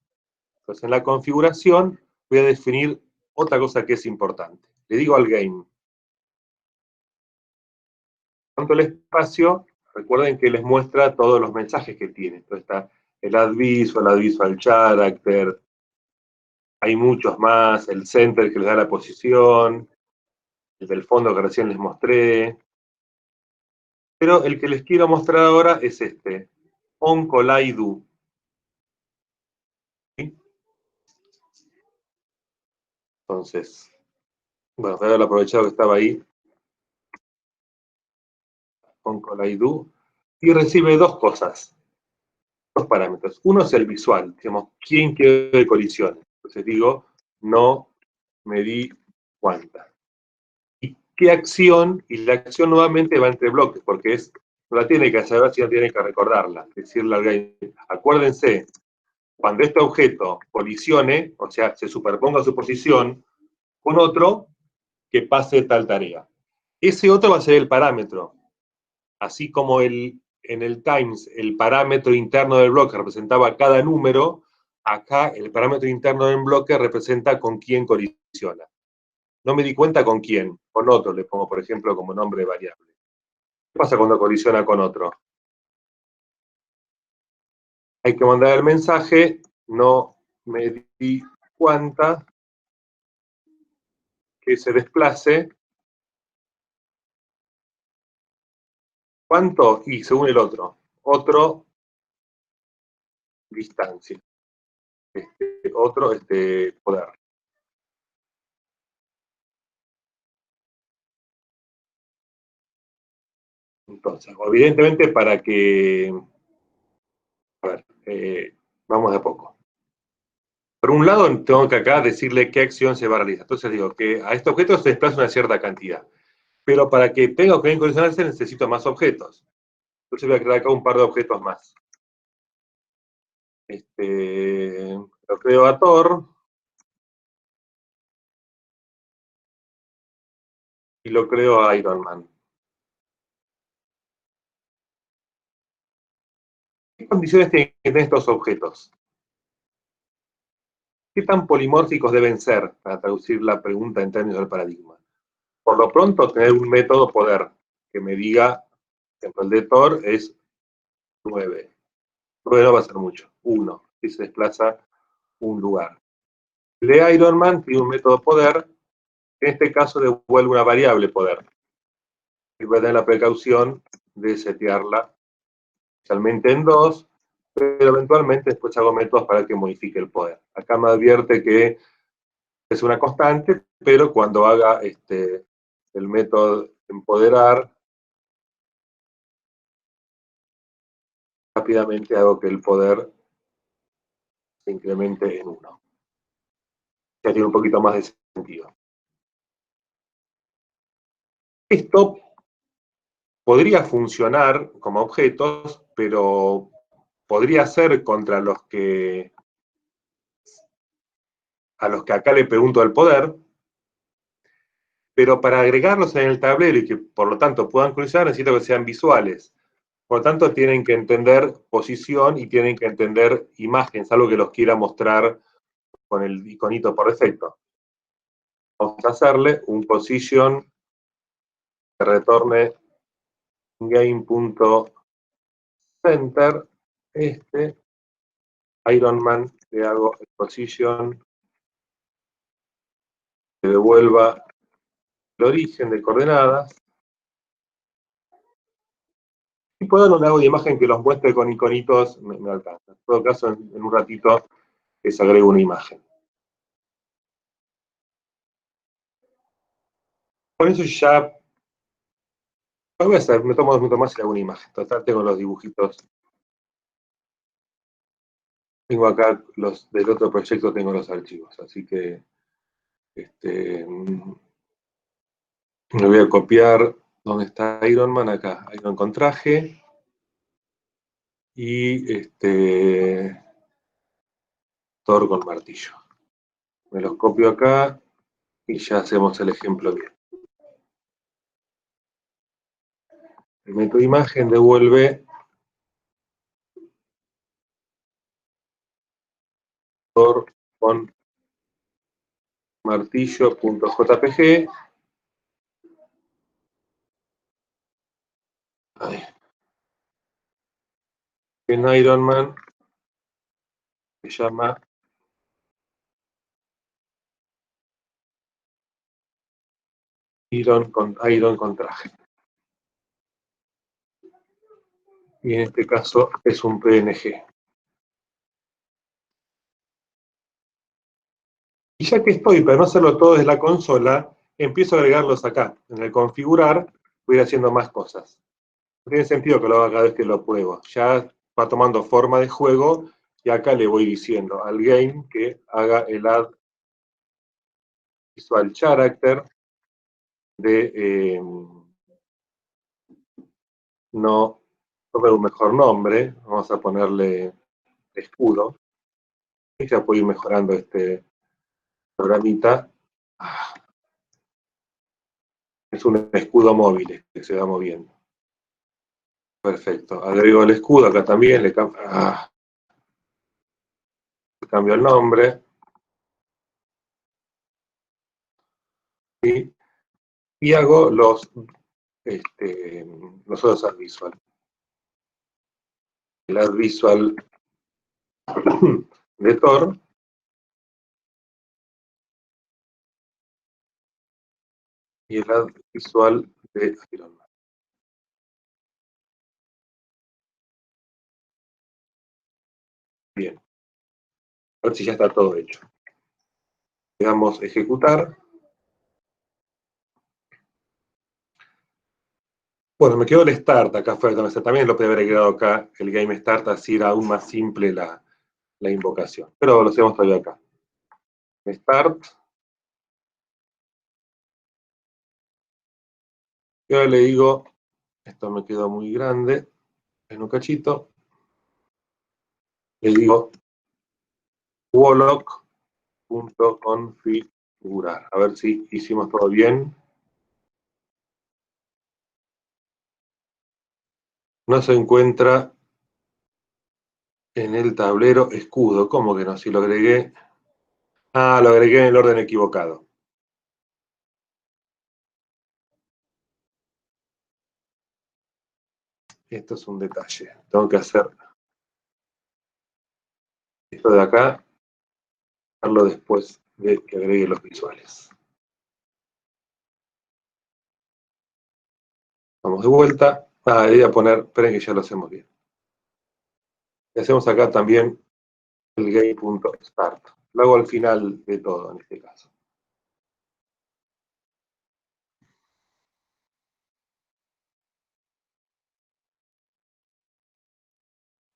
Entonces, en la configuración voy a definir otra cosa que es importante. Le digo al game, cuanto al espacio, recuerden que les muestra todos los mensajes que tiene. Entonces está el add visual character, hay muchos más, el center que les da la posición, el del fondo que recién les mostré. Pero el que les quiero mostrar ahora es este, onCollide. ¿Sí? Entonces, bueno, voy a haber aprovechado que estaba ahí, onCollide, y recibe dos cosas, dos parámetros. Uno es el visual, digamos, ¿quién quiere que colisione? Entonces digo, no me di cuenta. ¿Y qué acción? Y la acción nuevamente va entre bloques, porque no la tiene que saber, sino tiene que recordarla. Decirle al game, acuérdense, cuando este objeto colisione, o sea, se superponga su posición con otro, que pase tal tarea. Ese otro va a ser el parámetro. Así como en el times el parámetro interno del bloque representaba cada número, acá el parámetro interno del bloque representa con quién colisiona. No me di cuenta con quién, con otro le pongo, por ejemplo, como nombre variable. ¿Qué pasa cuando colisiona con otro? Hay que mandar el mensaje, no me di cuenta que se desplace. ¿Cuánto? Y según el otro. Otro, distancia. Otro, poder. Entonces, evidentemente para que... A ver, vamos de a poco. Por un lado, tengo que acá decirle qué acción se va a realizar. Entonces digo que a este objeto se desplaza una cierta cantidad. Pero para que tenga que condicionarse necesito más objetos. Entonces voy a crear acá un par de objetos más. Lo creo a Thor. Y lo creo a Iron Man. ¿Qué condiciones tienen que tener estos objetos? ¿Qué tan polimórficos deben ser para traducir la pregunta en términos del paradigma? por lo pronto tener un método poder que me diga, por ejemplo, el de Thor es 9. 9 no va a ser mucho, 1, si se desplaza un lugar. El de Iron Man tiene un método poder, que en este caso devuelve una variable poder. Y voy a tener la precaución de setearla inicialmente en 2, pero eventualmente después hago métodos para que modifique el poder. Acá me advierte que es una constante, pero cuando haga el método empoderar, rápidamente hago que el poder se incremente en 1. Ya tiene un poquito más de sentido. Esto podría funcionar como objetos, pero podría ser contra a los que acá le pregunto el poder, pero para agregarlos en el tablero y que por lo tanto puedan cruzar, necesito que sean visuales. Por lo tanto, tienen que entender posición y tienen que entender imagen, salvo que los quiera mostrar con el iconito por defecto. Vamos a hacerle un position que retorne game.center. Iron Man, le hago el position, que devuelva el origen de coordenadas. Y puedo darle una imagen que los muestre con iconitos, me alcanza. En todo caso, en un ratito les agrego una imagen. Con eso ya lo voy a hacer, me tomo 2 minutos más y le hago una imagen. Total, tengo los dibujitos. Tengo acá los del otro proyecto, tengo los archivos, así que me voy a copiar donde está Iron Man, acá, Iron con traje, y Thor con martillo. Me los copio acá y ya hacemos el ejemplo bien. El método imagen devuelve Thor con martillo.jpg. En Iron Man se llama Iron con traje. Y en este caso es un PNG. Y ya que estoy, para no hacerlo todo desde la consola, empiezo a agregarlos acá. En el configurar voy a ir haciendo más cosas. No tiene sentido que lo haga cada vez que lo pruebo. Ya va tomando forma de juego y acá le voy diciendo al game que haga el add visual character de no tomar un mejor nombre. Vamos a ponerle escudo. Y ya puedo ir mejorando este programita. Es un escudo móvil que se va moviendo. Perfecto. Agrego el escudo acá también, le cambio el nombre. Y hago los otros add visual. El add visual de Thor. Y el add visual de Iron Man. Bien. A ver si ya está todo hecho. Le damos ejecutar. Bueno, me quedó el Start acá afuera. También lo podría haber agregado acá, el Game Start, así era aún más simple la invocación. Pero lo hacemos todavía acá. Start. Y ahora le digo, esto me quedó muy grande, en un cachito. Le digo wolock.configurar. A ver si hicimos todo bien. No se encuentra en el tablero escudo. ¿Cómo que no? Si lo agregué. Ah, lo agregué en el orden equivocado. esto es un detalle. Tengo que hacer esto de acá, hacerlo después de que agregue los visuales. Vamos de vuelta. Voy a poner, esperen que ya lo hacemos bien. Y hacemos acá también el game.start. Lo hago al final de todo en este caso.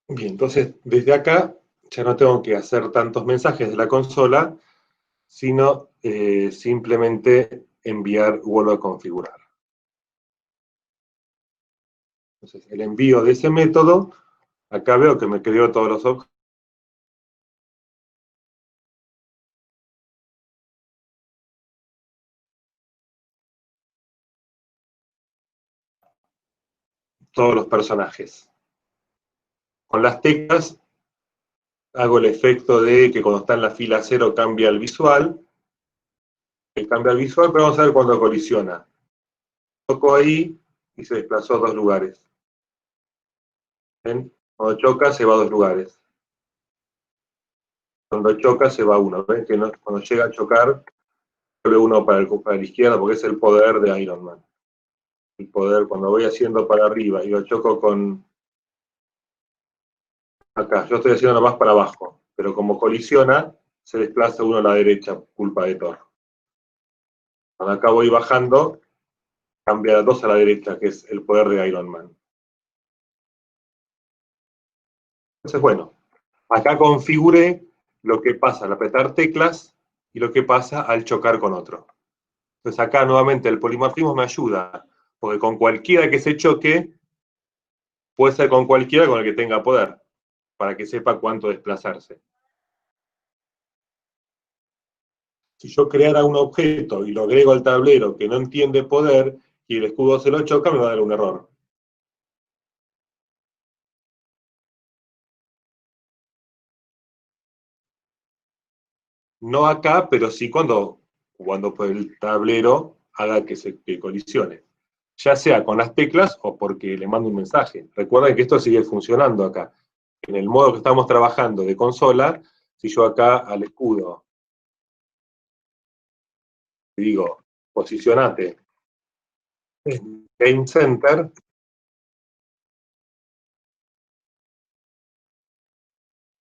Bien, entonces desde acá ya no tengo que hacer tantos mensajes de la consola, sino simplemente enviar vuelvo a configurar. Entonces el envío de ese método, acá veo que me creó todos los objetos. Todos los personajes. Con las teclas hago el efecto de que cuando está en la fila 0 cambia el visual. Cambia el visual, pero vamos a ver cuando colisiona. Toco ahí y se desplazó a 2 lugares. ¿Ven? Cuando choca se va a 2 lugares. Cuando choca se va a 1. ¿Ven? Que no, cuando llega a chocar, vuelve uno para la izquierda porque es el poder de Iron Man. El poder, cuando voy haciendo para arriba y lo choco con... Acá, yo estoy haciendo nomás para abajo, pero como colisiona, se desplaza uno a la derecha, culpa de Thor. Cuando acá voy bajando, cambia 2 a la derecha, que es el poder de Iron Man. Entonces, bueno, acá configuré lo que pasa al apretar teclas y lo que pasa al chocar con otro. Entonces acá nuevamente el polimorfismo me ayuda, porque con cualquiera que se choque, puede ser con cualquiera con el que tenga poder, para que sepa cuánto desplazarse. Si yo creara un objeto y lo agrego al tablero que no entiende poder, y el escudo se lo choca, me va a dar un error. No acá, pero sí cuando el tablero haga que colisione. Ya sea con las teclas o porque le mando un mensaje. Recuerden que esto sigue funcionando acá. En el modo que estamos trabajando de consola, si yo acá al escudo digo, posicionate en Game Center,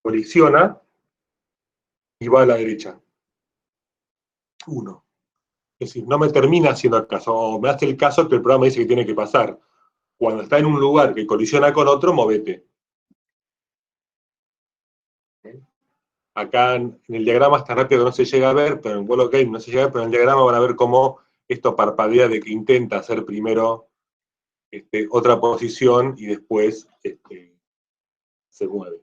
colisiona y va a la derecha. 1. Es decir, no me termina haciendo caso, o me hace el caso que el programa dice que tiene que pasar. Cuando está en un lugar que colisiona con otro, movete. Acá en el diagrama está rápido que no se llega a ver, pero en World Game no se llega a ver, pero en el diagrama van a ver cómo esto parpadea de que intenta hacer primero otra posición y después se mueve.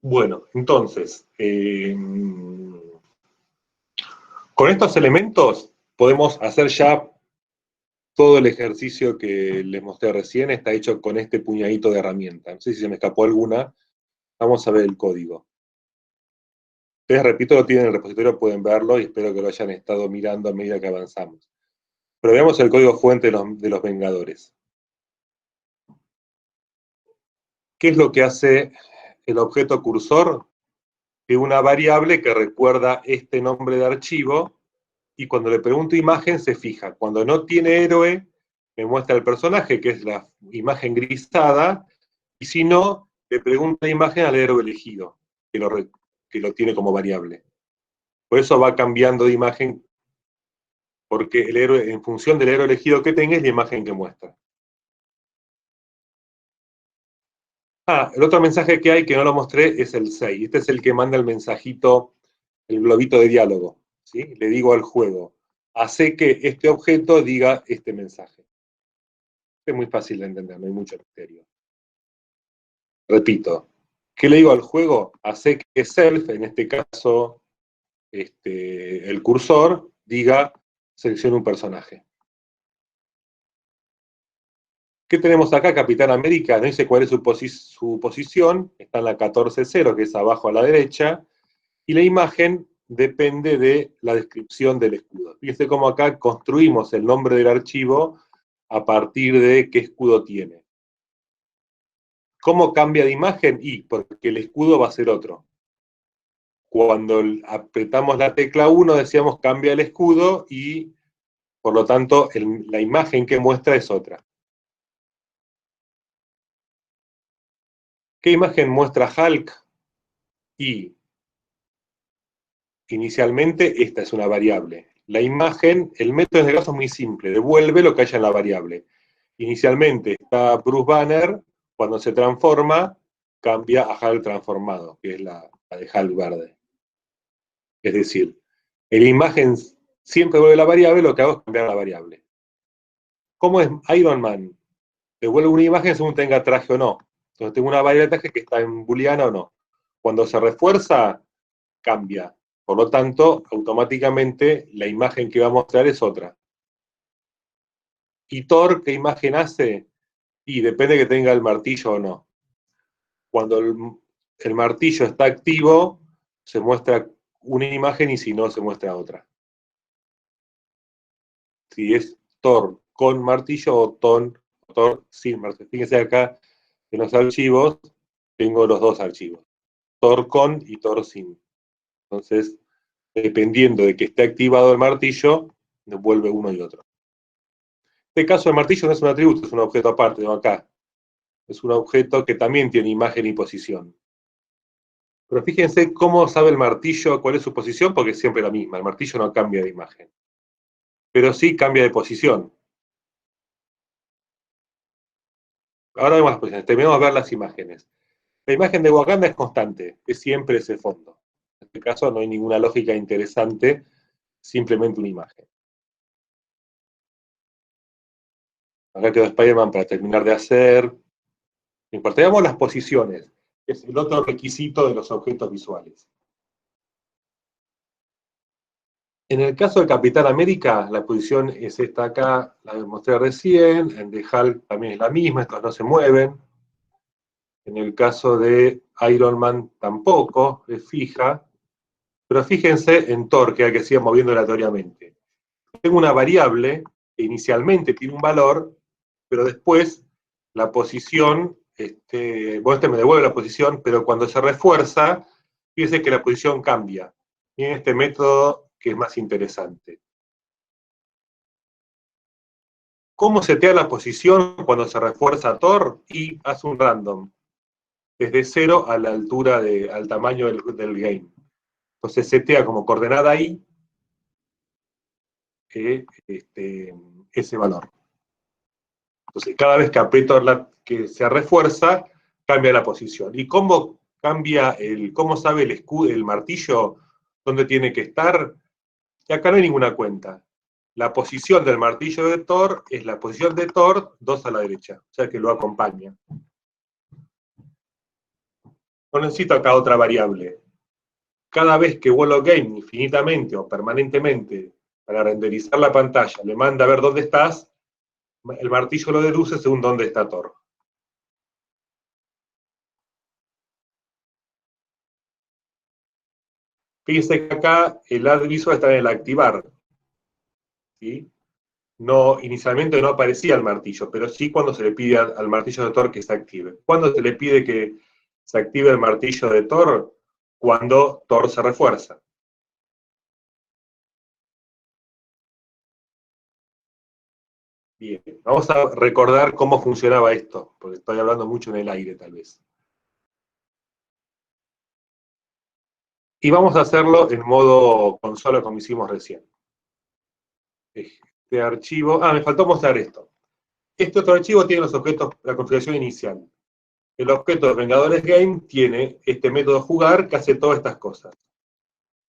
Bueno, entonces, con estos elementos podemos hacer ya todo el ejercicio que les mostré recién, está hecho con este puñadito de herramienta. No sé si se me escapó alguna. Vamos a ver el código. Ustedes, repito, lo tienen en el repositorio, pueden verlo y espero que lo hayan estado mirando a medida que avanzamos. Pero veamos el código fuente de los Vengadores. ¿Qué es lo que hace el objeto cursor? Es una variable que recuerda este nombre de archivo y cuando le pregunto imagen se fija. Cuando no tiene héroe, me muestra el personaje, que es la imagen grisada, y si no, le pregunta imagen al héroe elegido, que lo tiene como variable. Por eso va cambiando de imagen, porque el héroe, en función del héroe elegido que tenga, es la imagen que muestra. El otro mensaje que hay que no lo mostré es el 6. Este es el que manda el mensajito, el globito de diálogo. ¿Sí? Le digo al juego, hace que este objeto diga este mensaje. Es muy fácil de entender, no hay mucho misterio. Repito, ¿qué le digo al juego? Hace que self, en este caso el cursor, diga, seleccione un personaje. ¿Qué tenemos acá? Capitán América, no dice cuál es su posición, está en la 14.0, que es abajo a la derecha, y la imagen depende de la descripción del escudo. Fíjense cómo acá construimos el nombre del archivo a partir de qué escudo tiene. ¿Cómo cambia de imagen? Y porque el escudo va a ser otro. Cuando apretamos la tecla 1 decíamos cambia el escudo y por lo tanto la imagen que muestra es otra. ¿Qué imagen muestra Hulk? Y inicialmente esta es una variable. La imagen, el método en este caso es muy simple, devuelve lo que haya en la variable. Inicialmente está Bruce Banner, cuando se transforma, cambia a Hulk transformado, que es la de Hulk verde. Es decir, en la imagen siempre devuelve la variable, lo que hago es cambiar la variable. ¿Cómo es Iron Man? Devuelve una imagen según tenga traje o no. Entonces tengo una variable de traje que está en booleana o no. Cuando se refuerza, cambia. Por lo tanto, automáticamente la imagen que va a mostrar es otra. ¿Y Thor qué imagen hace? Y depende que tenga el martillo o no. Cuando el martillo está activo, se muestra una imagen y si no, se muestra otra. Si es Thor con martillo o Thor sin martillo. Fíjense acá en los archivos, tengo los dos archivos. Thor con y Thor sin. Entonces, dependiendo de que esté activado el martillo, devuelve uno y otro. En este caso, el martillo no es un atributo, es un objeto aparte, ¿no? Acá. Es un objeto que también tiene imagen y posición. Pero fíjense cómo sabe el martillo cuál es su posición, porque es siempre la misma. El martillo no cambia de imagen. Pero sí cambia de posición. Ahora vemos las posiciones. Terminamos de ver las imágenes. La imagen de Wakanda es constante, es siempre ese fondo. En este caso no hay ninguna lógica interesante, simplemente una imagen. Acá quedó Spider-Man para terminar de hacer. No importa, veamos las posiciones, que es el otro requisito de los objetos visuales. En el caso de Capitán América, la posición es esta acá, la mostré recién, en de Hulk también es la misma, estos no se mueven. En el caso de Iron Man tampoco, es fija. Pero fíjense en Thor, que sigue moviendo aleatoriamente. Tengo una variable que inicialmente tiene un valor, pero después la posición, bueno, me devuelve la posición, pero cuando se refuerza, fíjense que la posición cambia. Miren este método que es más interesante. ¿Cómo setea la posición cuando se refuerza Thor? Y hace un random, desde 0 a la altura, al tamaño del game. Entonces setea como coordenada ahí ese valor. Entonces, cada vez que aprieto que se refuerza, cambia la posición. ¿Y cómo cambia cómo sabe el escudo, el martillo, dónde tiene que estar? Y acá no hay ninguna cuenta. La posición del martillo de Thor es la posición de Thor 2 a la derecha, o sea que lo acompaña. No necesito acá otra variable. Cada vez que Wall of Game infinitamente o permanentemente para renderizar la pantalla le manda a ver dónde estás, el martillo lo deduce según dónde está Thor. Fíjense que acá el add visual está en el activar. ¿Sí? No, inicialmente no aparecía el martillo, pero sí cuando se le pide al martillo de Thor que se active. ¿Cuándo se le pide que se active el martillo de Thor? Cuando Thor se refuerza. Bien, vamos a recordar cómo funcionaba esto, porque estoy hablando mucho en el aire tal vez. Y vamos a hacerlo en modo consola como hicimos recién. Este archivo, me faltó mostrar esto. Este otro archivo tiene los objetos, la configuración inicial. El objeto de Vengadores Game tiene este método jugar que hace todas estas cosas.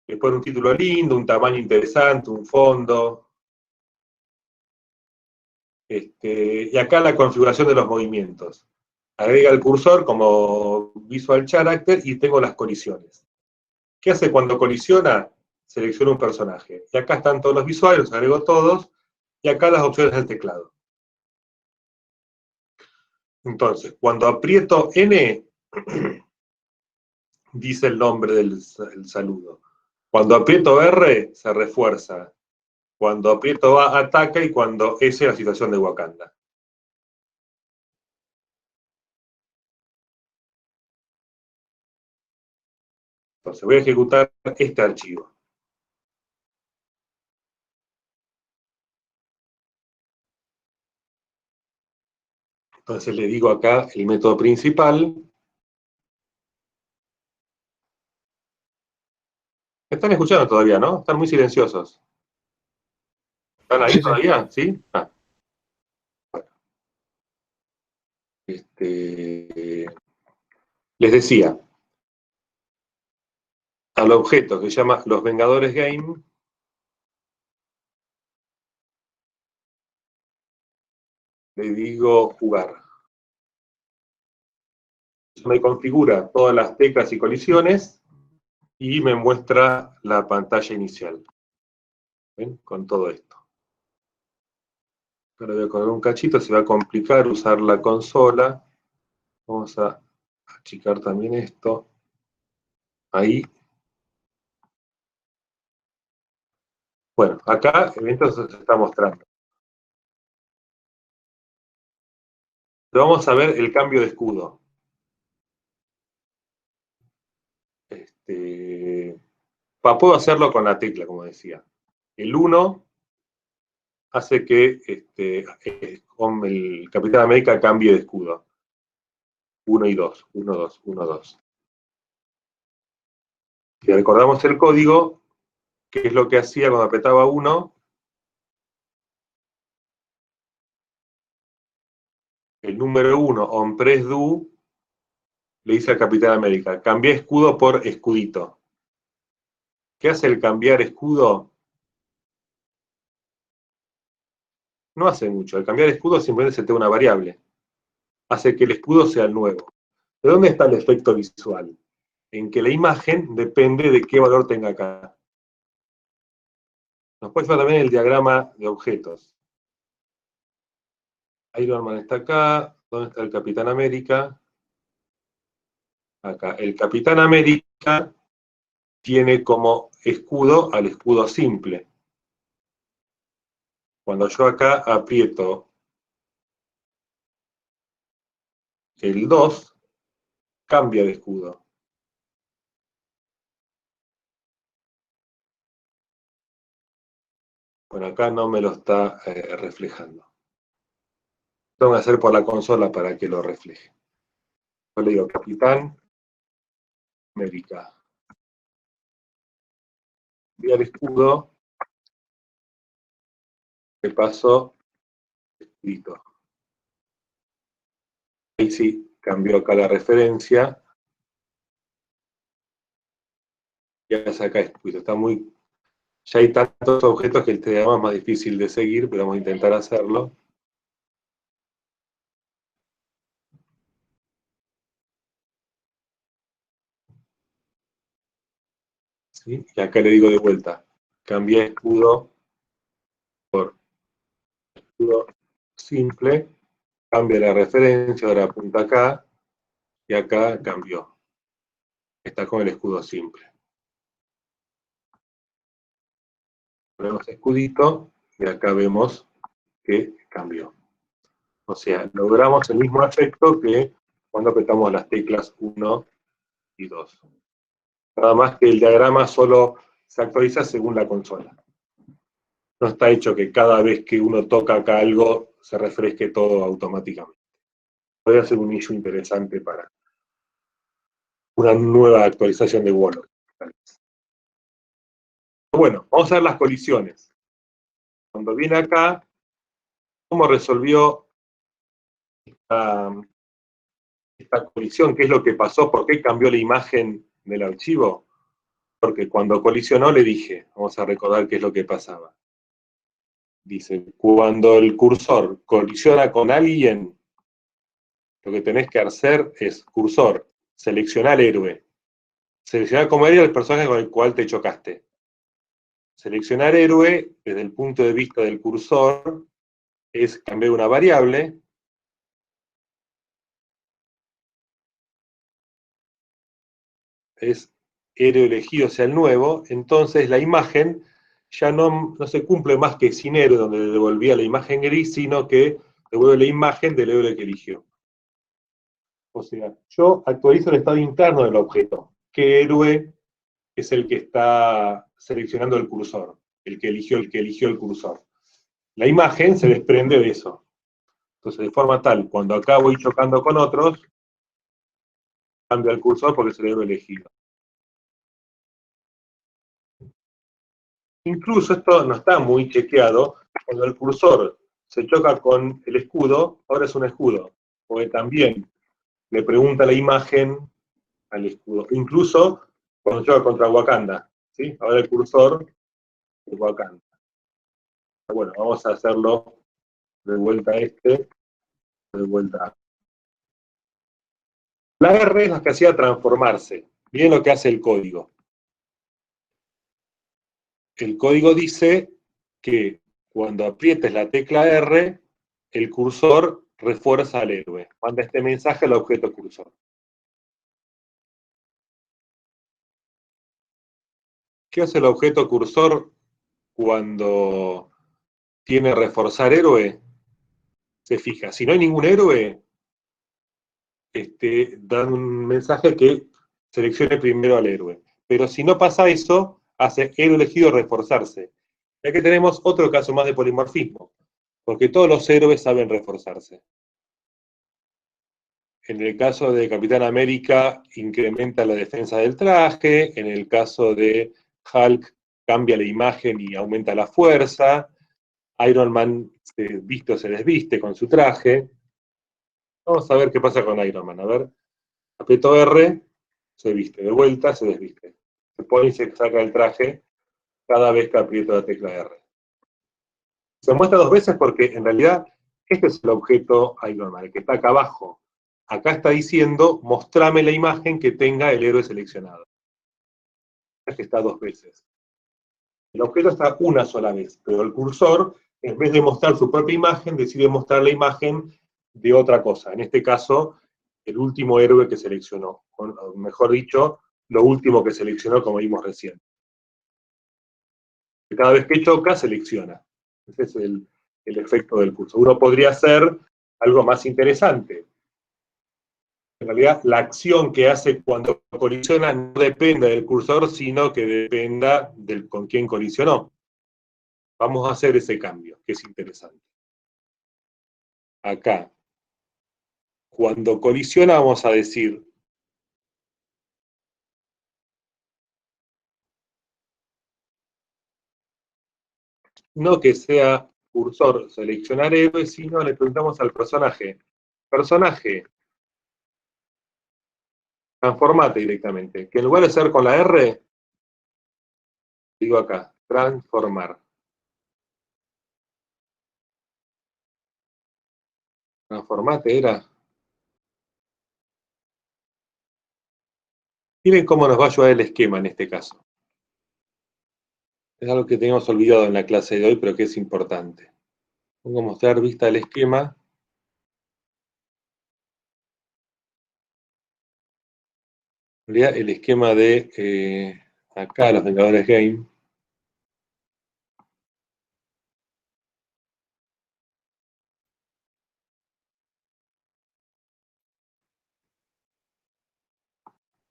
Le pone un título lindo, un tamaño interesante, un fondo. Y acá la configuración de los movimientos. Agrega el cursor como Visual Character y tengo las colisiones. ¿Qué hace cuando colisiona? Selecciona un personaje. Y acá están todos los visuales, los agrego todos, y acá las opciones del teclado. Entonces, cuando aprieto N, dice el nombre del saludo. Cuando aprieto R, se refuerza. Cuando aprieto A, ataca, y cuando S es la situación de Wakanda. Entonces voy a ejecutar este archivo. Entonces le digo acá el método principal. ¿Me están escuchando todavía, no? Están muy silenciosos. ¿Están ahí Sí, sí. todavía? ¿Sí? Les decía, al objeto que se llama Los Vengadores Game, le digo jugar. Me configura todas las teclas y colisiones y me muestra la pantalla inicial. ¿Ven? Con todo esto. Ahora voy a correr un cachito, se va a complicar usar la consola. Vamos a achicar también esto. Ahí. Bueno, acá entonces se está mostrando. Pero vamos a ver el cambio de escudo. Puedo hacerlo con la tecla, como decía. El 1 hace que con el Capitán América cambie de escudo. 1 y 2, 1, 2, 1, 2. Si recordamos el código, ¿qué es lo que hacía cuando apretaba 1? El número 1, on press do, le dice al Capitán América, cambia escudo por escudito. ¿Qué hace el cambiar escudo? No hace mucho. El cambiar escudo simplemente se te da una variable. Hace que el escudo sea el nuevo. ¿De dónde está el efecto visual? En que la imagen depende de qué valor tenga acá. Nos puede ver también el diagrama de objetos. Iron Man está acá. ¿Dónde está el Capitán América? Acá. El Capitán América tiene como escudo al escudo simple. Cuando yo acá aprieto el 2, cambia de escudo. Bueno, acá no me lo está reflejando. Tengo que hacer por la consola para que lo refleje. Yo le digo Capitán América. Voy al escudo, le paso escrito. Ahí sí, cambió acá la referencia. Ya saca escrito. Está muy. Ya hay tantos objetos que el diagrama es más difícil de seguir, pero vamos a intentar hacerlo. ¿Sí? Y acá le digo de vuelta, cambié escudo por escudo simple, cambia la referencia, ahora apunta acá, y acá cambió. Está con el escudo simple. Ponemos escudito, y acá vemos que cambió. O sea, logramos el mismo efecto que cuando apretamos las teclas 1 y 2. Nada más que el diagrama solo se actualiza según la consola. No está hecho que cada vez que uno toca acá algo se refresque todo automáticamente. Podría ser un issue interesante para una nueva actualización de Word. Bueno, vamos a ver las colisiones. Cuando viene acá, ¿cómo resolvió esta colisión? ¿Qué es lo que pasó? ¿Por qué cambió la imagen del archivo? Porque cuando colisionó le dije, vamos a recordar qué es lo que pasaba. Dice, cuando el cursor colisiona con alguien, lo que tenés que hacer es, cursor, seleccionar héroe. Seleccionar como héroe el personaje con el cual te chocaste. Seleccionar héroe, desde el punto de vista del cursor, es cambiar una variable. Es héroe elegido sea el nuevo, entonces la imagen ya no se cumple más que sin héroe, donde le devolvía la imagen gris, sino que devuelve la imagen del héroe que eligió. O sea, yo actualizo el estado interno del objeto. ¿Qué héroe es el que está seleccionando el cursor? El que eligió el cursor. La imagen se desprende de eso. Entonces, de forma tal, cuando acá voy chocando con otros, cambia el cursor porque es el héroe elegido. Incluso esto no está muy chequeado. Cuando el cursor se choca con el escudo, ahora es un escudo. Porque también le pregunta la imagen al escudo. Incluso cuando choca contra Wakanda, ¿sí? Ahora el cursor es Wakanda. Bueno, vamos a hacerlo de vuelta a este, de vuelta a... La R es la que hacía transformarse. Miren lo que hace el código. El código dice que cuando aprietes la tecla R, el cursor refuerza al héroe. Manda este mensaje al objeto cursor. ¿Qué hace el objeto cursor cuando tiene reforzar héroe? Se fija, si no hay ningún héroe, dan un mensaje que seleccione primero al héroe. Pero si no pasa eso, hace héroe elegido reforzarse. Ya que tenemos otro caso más de polimorfismo, porque todos los héroes saben reforzarse. En el caso de Capitán América, incrementa la defensa del traje. En el caso de Hulk, cambia la imagen y aumenta la fuerza. Iron Man se viste o se desviste con su traje. Vamos a ver qué pasa con Iron Man. A ver, aprieto R, se viste. De vuelta, se desviste. Se pone y se saca el traje cada vez que aprieto la tecla R. Se muestra dos veces porque en realidad este es el objeto Iron Man, el que está acá abajo. Acá está diciendo, mostrame la imagen que tenga el héroe seleccionado. Es que está dos veces. El objeto está una sola vez, pero el cursor, en vez de mostrar su propia imagen, decide mostrar la imagen de otra cosa. En este caso, el último héroe que seleccionó. O mejor dicho, lo último que seleccionó, como vimos recién. Cada vez que choca, selecciona. Ese es el efecto del cursor. Uno podría hacer algo más interesante. En realidad, la acción que hace cuando colisiona no depende del cursor, sino que dependa del con quién colisionó. Vamos a hacer ese cambio, que es interesante. Acá, cuando colisiona, vamos a decir no que sea cursor seleccionar héroe, sino le preguntamos al personaje. Personaje, transformate directamente. Que en lugar de ser con la R, digo acá, transformar. Transformate era. Miren cómo nos va a ayudar el esquema en este caso. Es algo que teníamos olvidado en la clase de hoy, pero que es importante. Pongo a mostrar vista del esquema. En realidad, el esquema de acá, los Vengadores Game.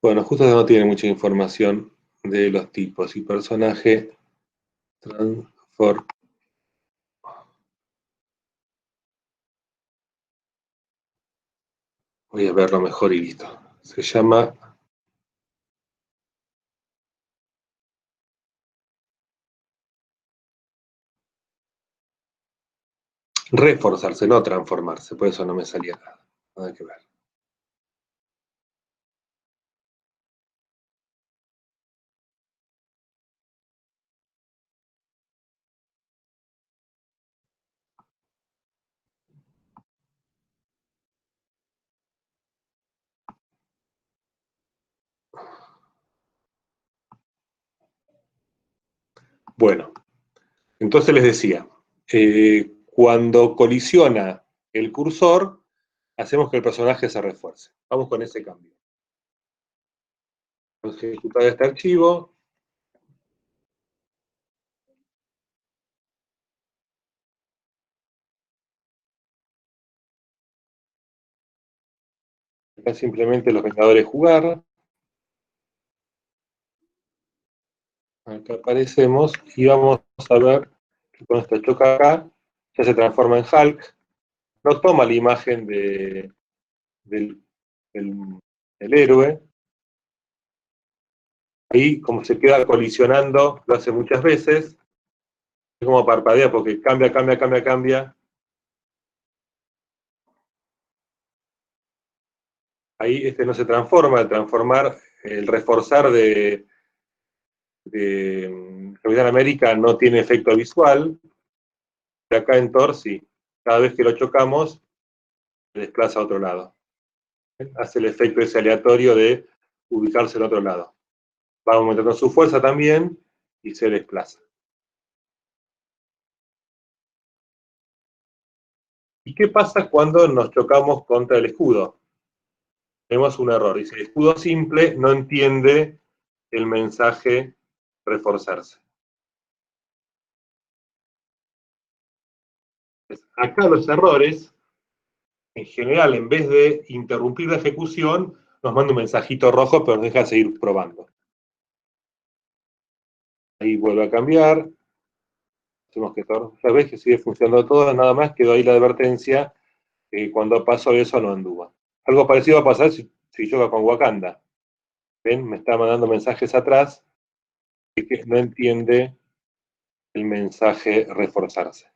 Bueno, justo no tiene mucha información de los tipos. Y personaje transform. Voy a verlo mejor y listo. Se llama reforzarse, no transformarse. Por eso no me salía nada. Nada que ver. Bueno, entonces les decía, cuando colisiona el cursor, hacemos que el personaje se refuerce. Vamos con ese cambio. Vamos a ejecutar este archivo. Acá simplemente los Vengadores jugar. Acá aparecemos y vamos a ver que con esta choca acá ya se transforma en Hulk. No toma la imagen del, del héroe. Ahí, como se queda colisionando, lo hace muchas veces. Es como parpadea porque cambia, cambia, cambia, cambia. Ahí este no se transforma, el reforzar de Capitán América no tiene efecto visual. De acá en Thor sí. Cada vez que lo chocamos, se desplaza a otro lado. Hace el efecto ese aleatorio de ubicarse en otro lado. Va aumentando su fuerza también y se desplaza. ¿Y qué pasa cuando nos chocamos contra el escudo? Tenemos un error. Dice, el escudo simple no entiende el mensaje reforzarse. Acá los errores, en general, en vez de interrumpir la ejecución, nos manda un mensajito rojo, pero nos deja seguir probando. Ahí vuelve a cambiar. Hacemos que ya ves que sigue funcionando todo, nada más quedó ahí la advertencia que cuando pasó eso no anduvo. Algo parecido va a pasar si choca con Wakanda. ¿Ven? Me está mandando mensajes atrás que no entiende el mensaje reforzarse.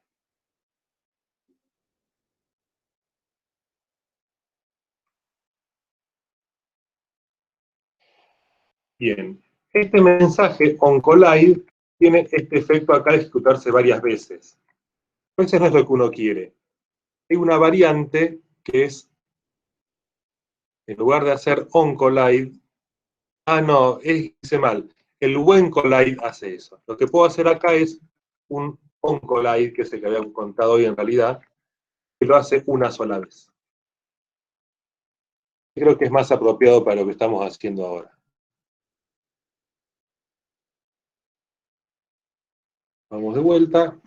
Bien, este mensaje onCollide tiene este efecto acá de ejecutarse varias veces. A veces no es lo que uno quiere. Hay una variante que es, en lugar de hacer onCollide, no, hice mal. El WhenCollide hace eso. Lo que puedo hacer acá es un onCollide, que es el que habían contado hoy en realidad, que lo hace una sola vez. Creo que es más apropiado para lo que estamos haciendo ahora. Vamos de vuelta.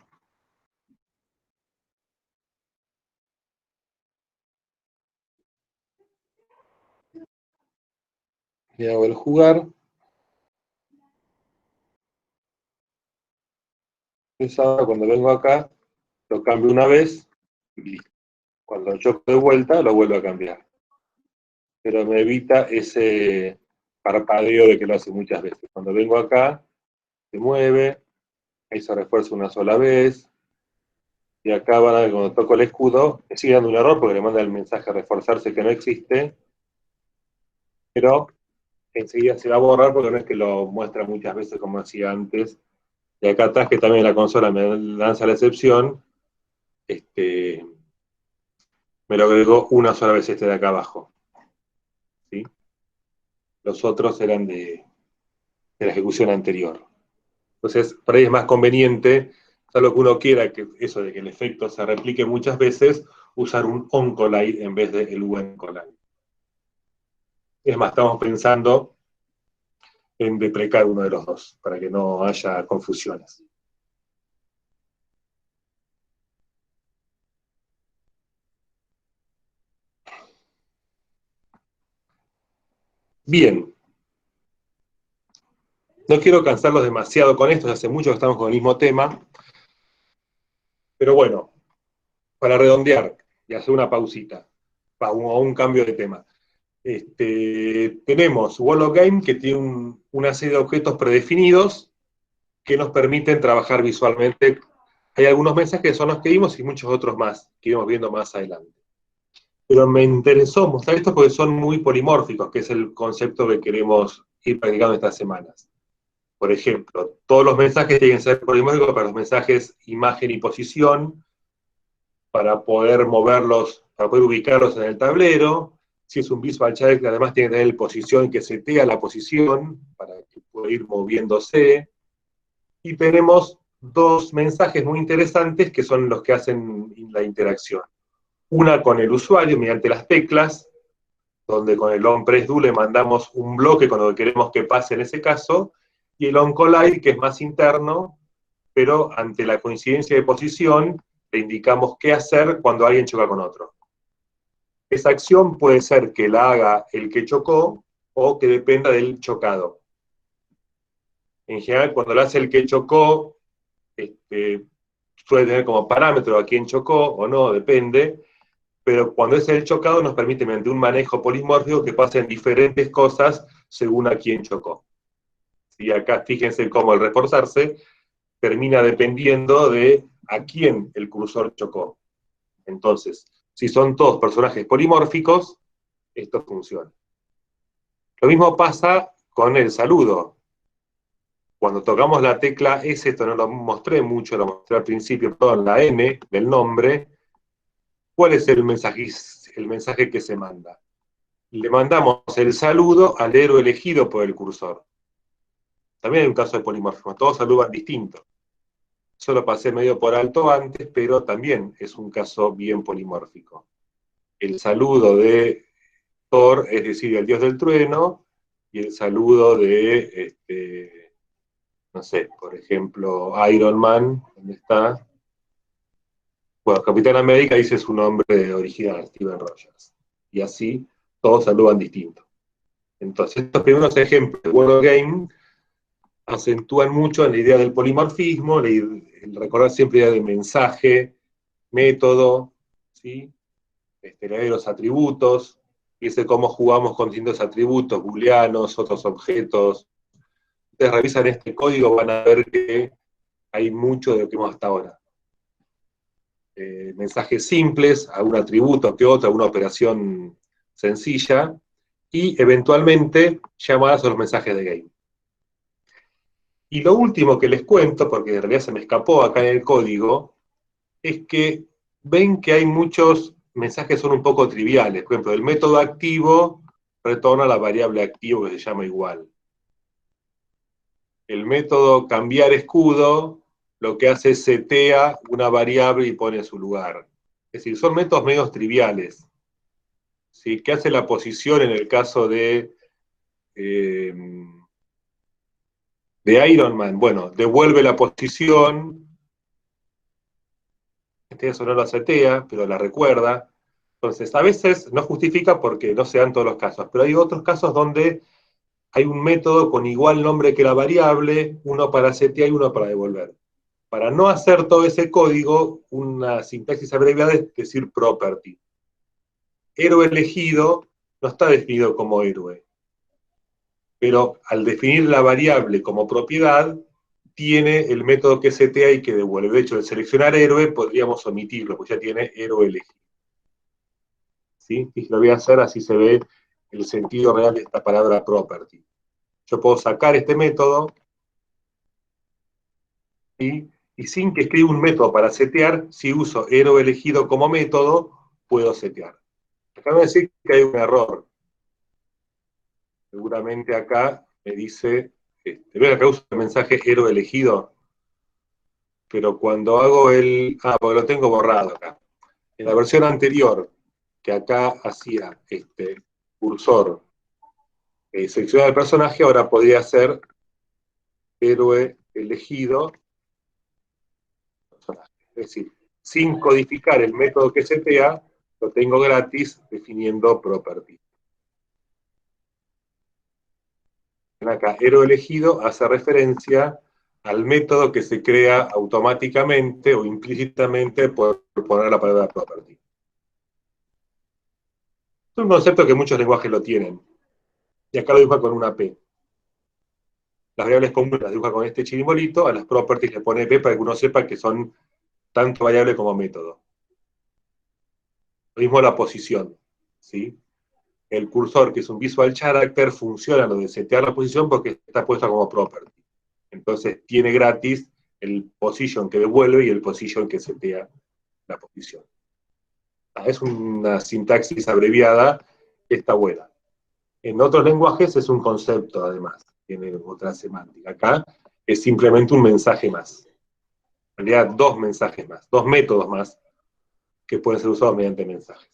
Y hago el jugar. Entonces ahora cuando vengo acá, lo cambio una vez y listo. Cuando choco de vuelta, lo vuelvo a cambiar. Pero me evita ese parpadeo de que lo hace muchas veces. Cuando vengo acá, se mueve, ahí se refuerza una sola vez, y acá van a ver cuando toco el escudo, me sigue dando un error porque le manda el mensaje a reforzarse que no existe, pero enseguida se va a borrar porque no es que lo muestra muchas veces como hacía antes. Y acá atrás, que también la consola me lanza la excepción, me lo agregó una sola vez este de acá abajo. ¿Sí? Los otros eran de la ejecución anterior. Entonces, por ahí es más conveniente, salvo que uno quiera que eso de que el efecto se replique muchas veces, usar un onCollide en vez del WhenCollide. Es más, estamos pensando en deprecar uno de los dos, para que no haya confusiones. Bien. No quiero cansarlos demasiado con esto, ya hace mucho que estamos con el mismo tema, pero bueno, para redondear y hacer una pausita, o un cambio de tema. Tenemos Wall of Game, que tiene una serie de objetos predefinidos que nos permiten trabajar visualmente. Hay algunos mensajes que son los que vimos y muchos otros más, que iremos viendo más adelante. Pero me interesó mostrar esto porque son muy polimórficos, que es el concepto que queremos ir practicando estas semanas. Por ejemplo, todos los mensajes tienen que ser polimórficos para los mensajes imagen y posición, para poder moverlos, para poder ubicarlos en el tablero. Si es un visual child, además tiene que tener posición que setea la posición para que pueda ir moviéndose. Y tenemos dos mensajes muy interesantes que son los que hacen la interacción. Una con el usuario mediante las teclas, donde con el onPressDo le mandamos un bloque con lo que queremos que pase en ese caso, y el onCollide, que es más interno, pero ante la coincidencia de posición, le indicamos qué hacer cuando alguien choca con otro. Esa acción puede ser que la haga el que chocó, o que dependa del chocado. En general, cuando lo hace el que chocó, suele tener como parámetro a quién chocó o no, depende, pero cuando es el chocado nos permite mediante un manejo polimórfico que pasen diferentes cosas según a quién chocó. Y acá fíjense cómo el reforzarse termina dependiendo de a quién el cursor chocó. Entonces, si son todos personajes polimórficos, esto funciona. Lo mismo pasa con el saludo. Cuando tocamos la tecla S, esto no lo mostré mucho, lo mostré al principio, perdón, la M del nombre, ¿cuál es el mensaje que se manda? Le mandamos el saludo al héroe elegido por el cursor. También hay un caso de polimorfismo, todos saludan distinto. Eso lo pasé medio por alto antes, pero también es un caso bien polimórfico. El saludo de Thor, es decir, el dios del trueno, y el saludo de, no sé, por ejemplo, Iron Man, ¿dónde está? Bueno, Capitán América dice su nombre original, Steven Rogers. Y así, todos saludan distinto. Entonces, estos primeros ejemplos de Word Game acentúan mucho en la idea del polimorfismo, el recordar siempre la idea de mensaje, método, ¿sí? La idea de los atributos, y cómo jugamos con distintos atributos, booleanos, otros objetos. Ustedes revisan este código, van a ver que hay mucho de lo que vimos hasta ahora. Mensajes simples, algún atributo que otro, alguna operación sencilla, y eventualmente llamadas a los mensajes de game. Y lo último que les cuento, porque en realidad se me escapó acá en el código, es que ven que hay muchos mensajes que son un poco triviales. Por ejemplo, el método activo retorna la variable activo que se llama igual. El método cambiar escudo lo que hace es setea una variable y pone en su lugar. Es decir, son métodos medio triviales. ¿Sí? ¿Qué hace la posición en el caso de Iron Man? Bueno, devuelve la posición. Este caso no la setea, pero la recuerda. Entonces, a veces no justifica porque no se dan todos los casos, pero hay otros casos donde hay un método con igual nombre que la variable, uno para setear y uno para devolver. Para no hacer todo ese código, una sintaxis abreviada es decir property. Héroe elegido no está definido como héroe, pero al definir la variable como propiedad, tiene el método que setea y que devuelve. De hecho, al seleccionar héroe podríamos omitirlo, porque ya tiene héroe elegido. ¿Sí? Y lo voy a hacer, así se ve el sentido real de esta palabra property. Yo puedo sacar este método, ¿sí? Y sin que escriba un método para setear, si uso héroe elegido como método, puedo setear. Acá me va a decir que hay un error. Seguramente acá me dice, ven acá uso el mensaje héroe elegido, pero cuando hago porque lo tengo borrado acá. En la versión anterior, que acá hacía cursor, seleccionar el personaje, ahora podría ser héroe elegido, personaje. Es decir, sin codificar el método que setea, lo tengo gratis definiendo property. Acá, héroe elegido hace referencia al método que se crea automáticamente o implícitamente por poner la palabra property. Es un concepto que muchos lenguajes lo tienen. Y acá lo dibuja con una P. Las variables comunes las dibuja con este chirimbolito, a las properties le pone P para que uno sepa que son tanto variable como método. Lo mismo la posición, ¿sí? El cursor, que es un visual character, funciona lo de setear la posición porque está puesta como property. Entonces tiene gratis el position que devuelve y el position que setea la posición. Es una sintaxis abreviada que está buena. En otros lenguajes es un concepto, además, tiene otra semántica. Acá es simplemente un mensaje más. En realidad, dos mensajes más, dos métodos más que pueden ser usados mediante mensajes.